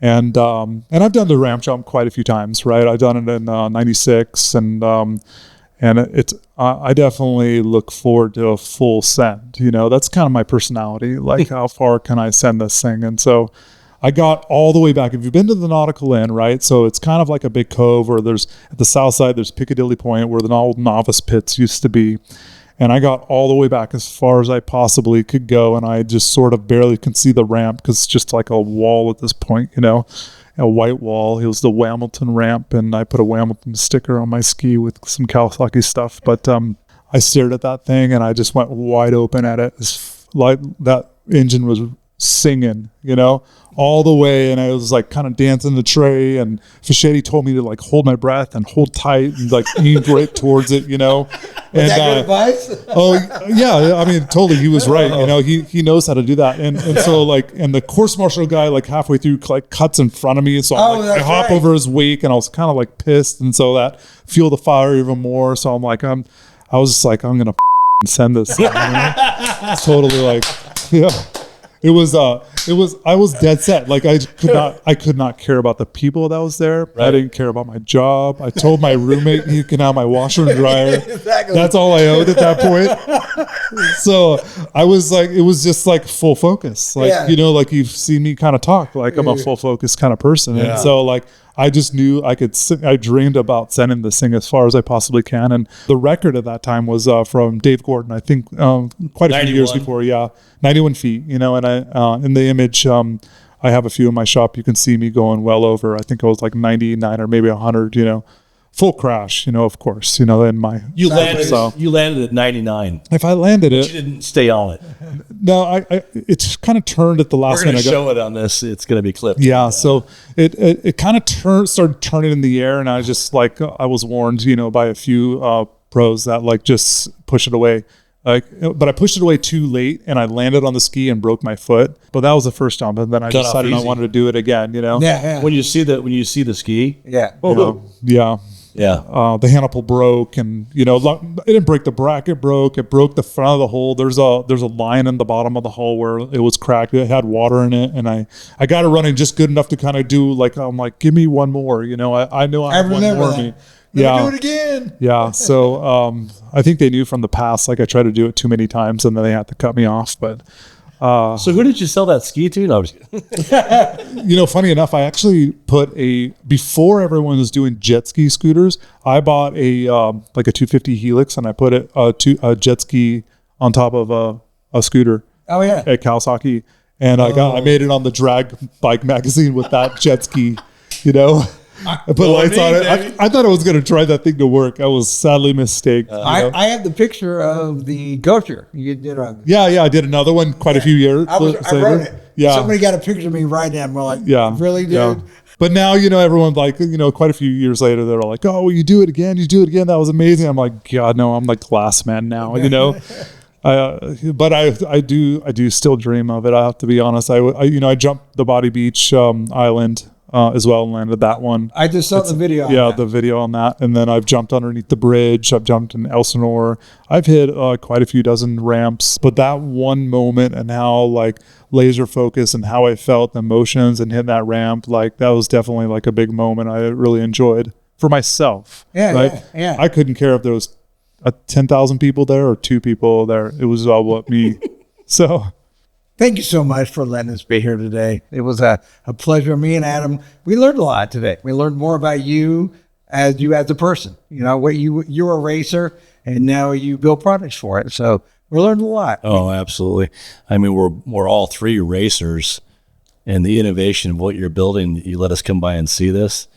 D: And I've done the ramp jump quite a few times, right? I've done it in 96, and I definitely look forward to a full send, you know. That's kind of my personality, like how far can I send this thing? And so I got all the way back. If you've been to the Nautical Inn, right? So it's kind of like a big cove, or there's at the south side, there's Piccadilly Point, where the old novice pits used to be. And I got all the way back as far as I possibly could go, and I just sort of barely can see the ramp, because it's just like a wall at this point, you know, a white wall. It was the Whamilton ramp, and I put a Whamilton sticker on my ski with some Kawasaki stuff. But I stared at that thing, and I just went wide open at it. Like that engine was singing, you know, all the way, and I was like kind of dancing the tray, and Fischetti told me to like hold my breath and hold tight and like aim right towards it, you know.
A: And that good advice?
D: Oh yeah, I mean, totally, he was right. You know, he knows how to do that, and so like, and the course marshal guy like halfway through like cuts in front of me, so I hop over his wake, and I was kind of like pissed, and so that fueled the fire even more. So I'm like, I was just like, I'm gonna send this, you know? Totally, like, yeah. I was dead set. Like I could not care about the people that was there. Right. I didn't care about my job. I told my roommate he can have my washer and dryer. Exactly. That's all I owed at that point. So I was like, it was just like full focus. Like, you know, like you've seen me kind of talk, like I'm a full focus kind of person. Yeah. And so like, I just knew I dreamed about sending this thing as far as I possibly can. And the record at that time was from Dave Gordon, I think quite a few years before. Yeah, 91 feet, you know, and I in the image, I have a few in my shop. You can see me going well over, I think it was like 99 or maybe 100, you know. Full crash, you know, of course, you know, in my...
B: You landed at 99.
D: If I landed it...
B: You didn't stay on it.
D: No, it's kind of turned at the last minute.
B: We're going to show it on this. It's going to be clipped.
D: Yeah, so it kind of started turning in the air, and I just like, I was warned, you know, by a few pros that like just push it away. Like, but I pushed it away too late, and I landed on the ski and broke my foot. But that was the first jump, and then I decided I wanted to do it again, you know?
A: Yeah.
B: When you see the ski?
A: Yeah.
D: Yeah.
B: Yeah.
D: The handle broke, and it didn't break the bracket. It broke the front of the hole. There's a line in the bottom of the hole where it was cracked. It had water in it, and I got it running just good enough to kind of do I'm like, give me one more. I know I have one more. Me.
A: Yeah. Do it again.
D: Yeah. So I think they knew from the past, I tried to do it too many times, and then they had to cut me off. But
B: so who did you sell that ski to? No, I was kidding.
D: Funny enough, I actually put before everyone was doing jet ski scooters, I bought a 250 Helix, and I put a jet ski on top of a scooter.
A: Oh yeah.
D: At Kawasaki, and I made it on the drag bike magazine with that jet ski. I put lights on it. I thought I was going to try that thing to work. I was sadly mistaken.
A: I have the picture of the Gosher. You did
D: Yeah, I did another one quite a few years later.
A: I wrote it.
D: Yeah.
A: Somebody got a picture of me right now. We're like, really, dude?
D: Yeah. But now, everyone quite a few years later, they're like, oh, you do it again. You do it again. That was amazing. I'm like, God, no, I'm like glass man now, But I do still dream of it. I have to be honest. I jumped the Body Beach island as well and landed that one.
A: I just saw the video.
D: The video on that. And then I've jumped underneath the bridge. I've jumped in Elsinore. I've hit quite a few dozen ramps. But that one moment and how laser focus and how I felt the emotions and hitting that ramp, that was definitely a big moment I really enjoyed for myself.
A: Yeah,
D: right?
A: yeah.
D: I couldn't care if there was 10,000 people there or 2 people there. It was all what me. So
A: thank you so much for letting us be here today. It was a pleasure. Me and Adam, we learned a lot today. We learned more about you as a person. What you're a racer, and now you build products for it. So we learned a lot.
B: Oh, absolutely. I mean, we're all 3 racers, and the innovation of what you're building, you let us come by and see this.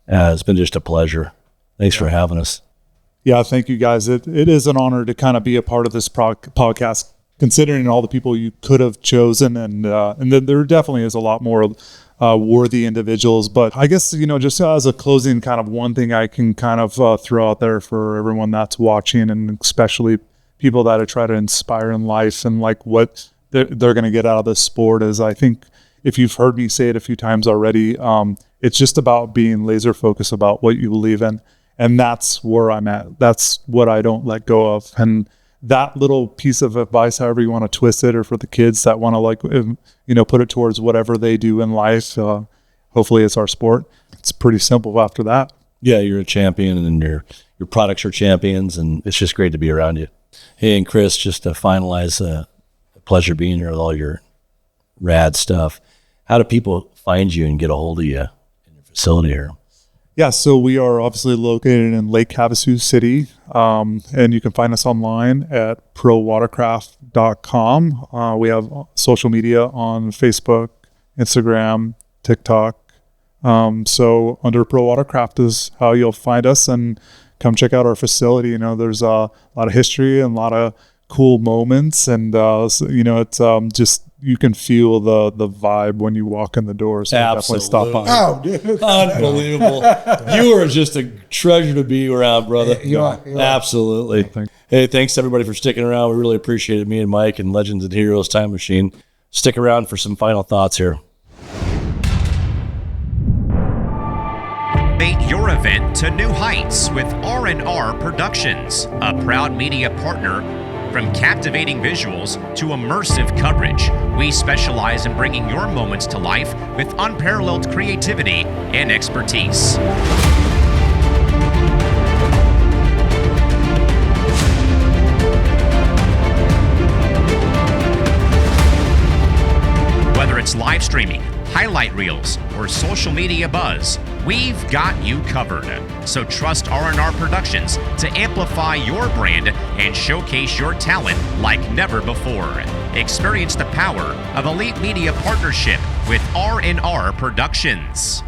B: It's been just a pleasure. Thanks for having us.
D: Yeah, thank you guys. It is an honor to kind of be a part of this podcast, considering all the people you could have chosen, and then there definitely is a lot more worthy individuals. But I guess just as a closing, kind of one thing I can kind of throw out there for everyone that's watching, and especially people that I try to inspire in life and what they're going to get out of this sport is, I think if you've heard me say it a few times already, it's just about being laser focused about what you believe in. And that's where I'm at. That's what I don't let go of. And that little piece of advice, however you want to twist it, or for the kids that want to put it towards whatever they do in life, hopefully it's our sport. It's pretty simple after that.
B: Yeah, you're a champion, and your products are champions, and it's just great to be around you. Hey, and Chris, just to finalize, a pleasure being here with all your rad stuff. How do people find you and get a hold of you in your facility here?
D: Yeah, so we are obviously located in Lake Havasu City, and you can find us online at prowatercraft.com. We have social media on Facebook, Instagram, TikTok. So under Pro Watercraft is how you'll find us, and come check out our facility. There's a lot of history and a lot of cool moments, and it's just, you can feel the vibe when you walk in the door. So definitely stop by.
A: Oh, dude.
B: Unbelievable. You are just a treasure to be around, brother.
A: You are.
B: Absolutely. Hey, thanks everybody for sticking around. We really appreciate it. Me and Mike and Legends and Heroes Time Machine. Stick around for some final thoughts here.
G: Elevate your event to new heights with R&R Productions, a proud media partner. From captivating visuals to immersive coverage, we specialize in bringing your moments to life with unparalleled creativity and expertise. Whether it's live streaming, highlight reels, or social media buzz, we've got you covered. So trust R&R Productions to amplify your brand and showcase your talent like never before. Experience the power of elite media partnership with R&R Productions.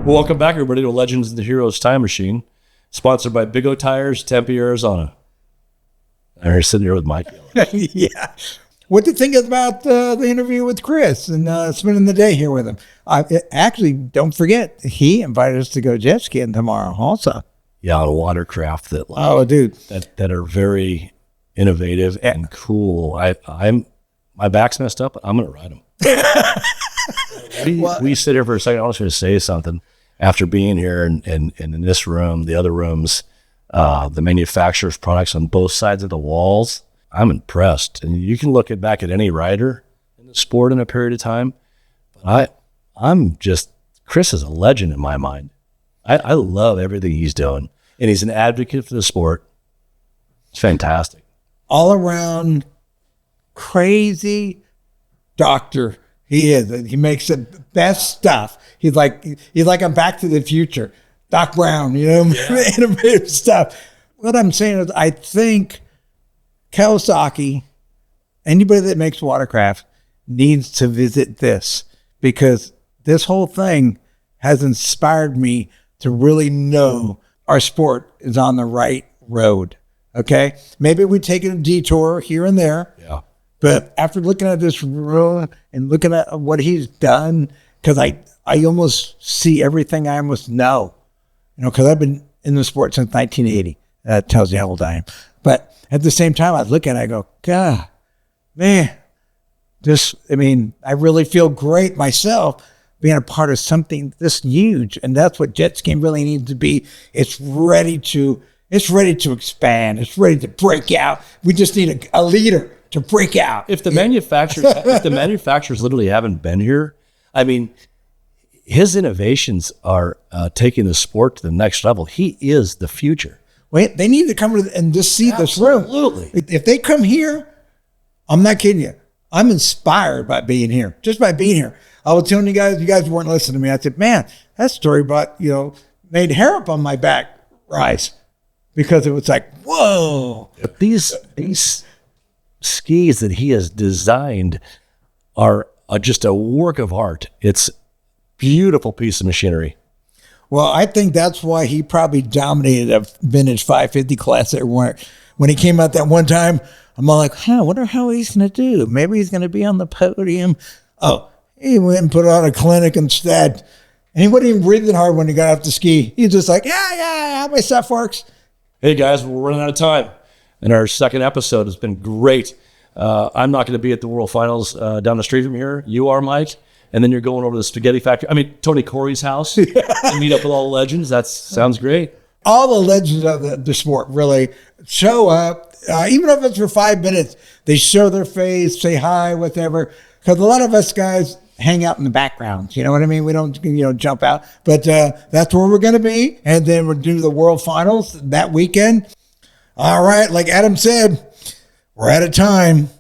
B: Welcome back, everybody, to Legends and Heroes Time Machine, sponsored by Big O Tires, Tempe, Arizona. I'm sitting here with Mike.
A: Yeah. What do you think about the interview with Chris and spending the day here with him? Actually, don't forget, he invited us to go jet skiing tomorrow also.
B: Yeah, on a watercraft that that are very innovative and cool. My back's messed up, but I'm going to ride them. We sit here for a second. I was going to say something. After being here and in this room, the other rooms, the manufacturer's products on both sides of the walls, I'm impressed. And you can look back at any rider in the sport in a period of time. But Chris is a legend in my mind. I love everything he's doing. And he's an advocate for the sport. It's fantastic.
A: All around crazy doctor he is. He makes the best stuff. He's like a Back to the Future, Doc Brown, innovative stuff. What I'm saying is, I think Kawasaki, anybody that makes watercraft, needs to visit this, because this whole thing has inspired me to really know our sport is on the right road. Okay, maybe we take a detour here and there.
B: Yeah.
A: But after looking at this road and looking at what he's done, because I almost see everything I almost know, because I've been in the sport since 1980. That tells you how old I am. But at the same time, I look at it, I go, God, man, I really feel great myself being a part of something this huge. And that's what Jetski really needs to be. It's ready to expand. It's ready to break out. We just need a leader to break out.
B: If the manufacturers literally haven't been here, I mean, his innovations are taking the sport to the next level. He is the future.
A: Wait, they need to come and just see this room.
B: Absolutely.
A: If they come here, I'm not kidding you. I'm inspired by being here. Just by being here. I was telling you guys weren't listening to me. I said, man, that story about, made hair up on my back rise, because it was like, whoa.
B: These skis that he has designed are just a work of art. It's a beautiful piece of machinery.
A: Well, I think that's why he probably dominated a vintage 550 class there. When he came out that one time, I'm all like, I wonder how he's going to do. Maybe he's going to be on the podium. Oh, he went and put on a clinic instead. And he wasn't even breathing hard when he got off the ski. He was just like, yeah, how my stuff works.
B: Hey, guys, we're running out of time. And our second episode has been great. I'm not going to be at the World Finals down the street from here. You are, Mike. And then you're going over to the Spaghetti Factory. Tony Corey's house and meet up with all the legends. That sounds great.
A: All the legends of the sport really show up. Even if it's for 5 minutes, they show their face, say hi, whatever. Because a lot of us guys hang out in the background. You know what I mean? We don't, jump out. But that's where we're going to be. And then we'll do the World Finals that weekend. All right. Like Adam said, we're out of time.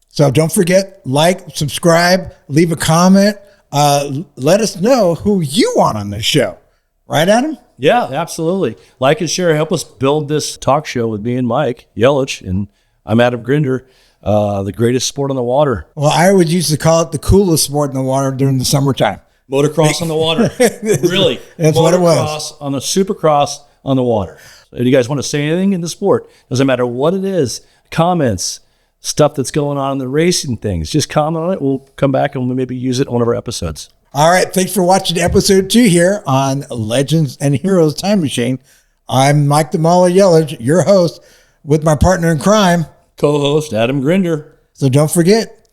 A: So don't forget, like, subscribe, leave a comment. Let us know who you want on this show. Right, Adam?
B: Yeah, absolutely. Like and share. Help us build this talk show with me and Mike Yelich. And I'm Adam Grinder, the greatest sport on the water.
A: Well, I would used to call it the coolest sport in the water during the summertime.
B: Motocross on the water. Really.
A: That's what it was.
B: On the Supercross on the water. So if you guys want to say anything in the sport, doesn't matter what it is, comments, stuff that's going on in the racing things, just comment on it. We'll come back and we'll maybe use it in one of our episodes.
A: All right. Thanks for watching episode 2 here on Legends and Heroes Time Machine. I'm Mike the Mauler Yelich, your host, with my partner in crime,
B: co-host Adam Grinder.
A: So don't forget,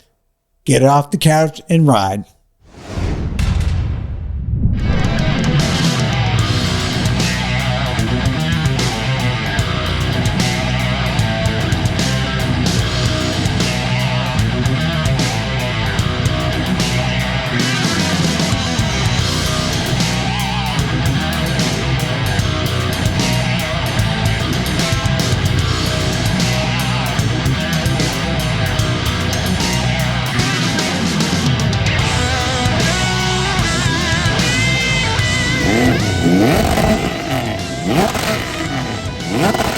A: get off the couch and ride.
H: Yeah.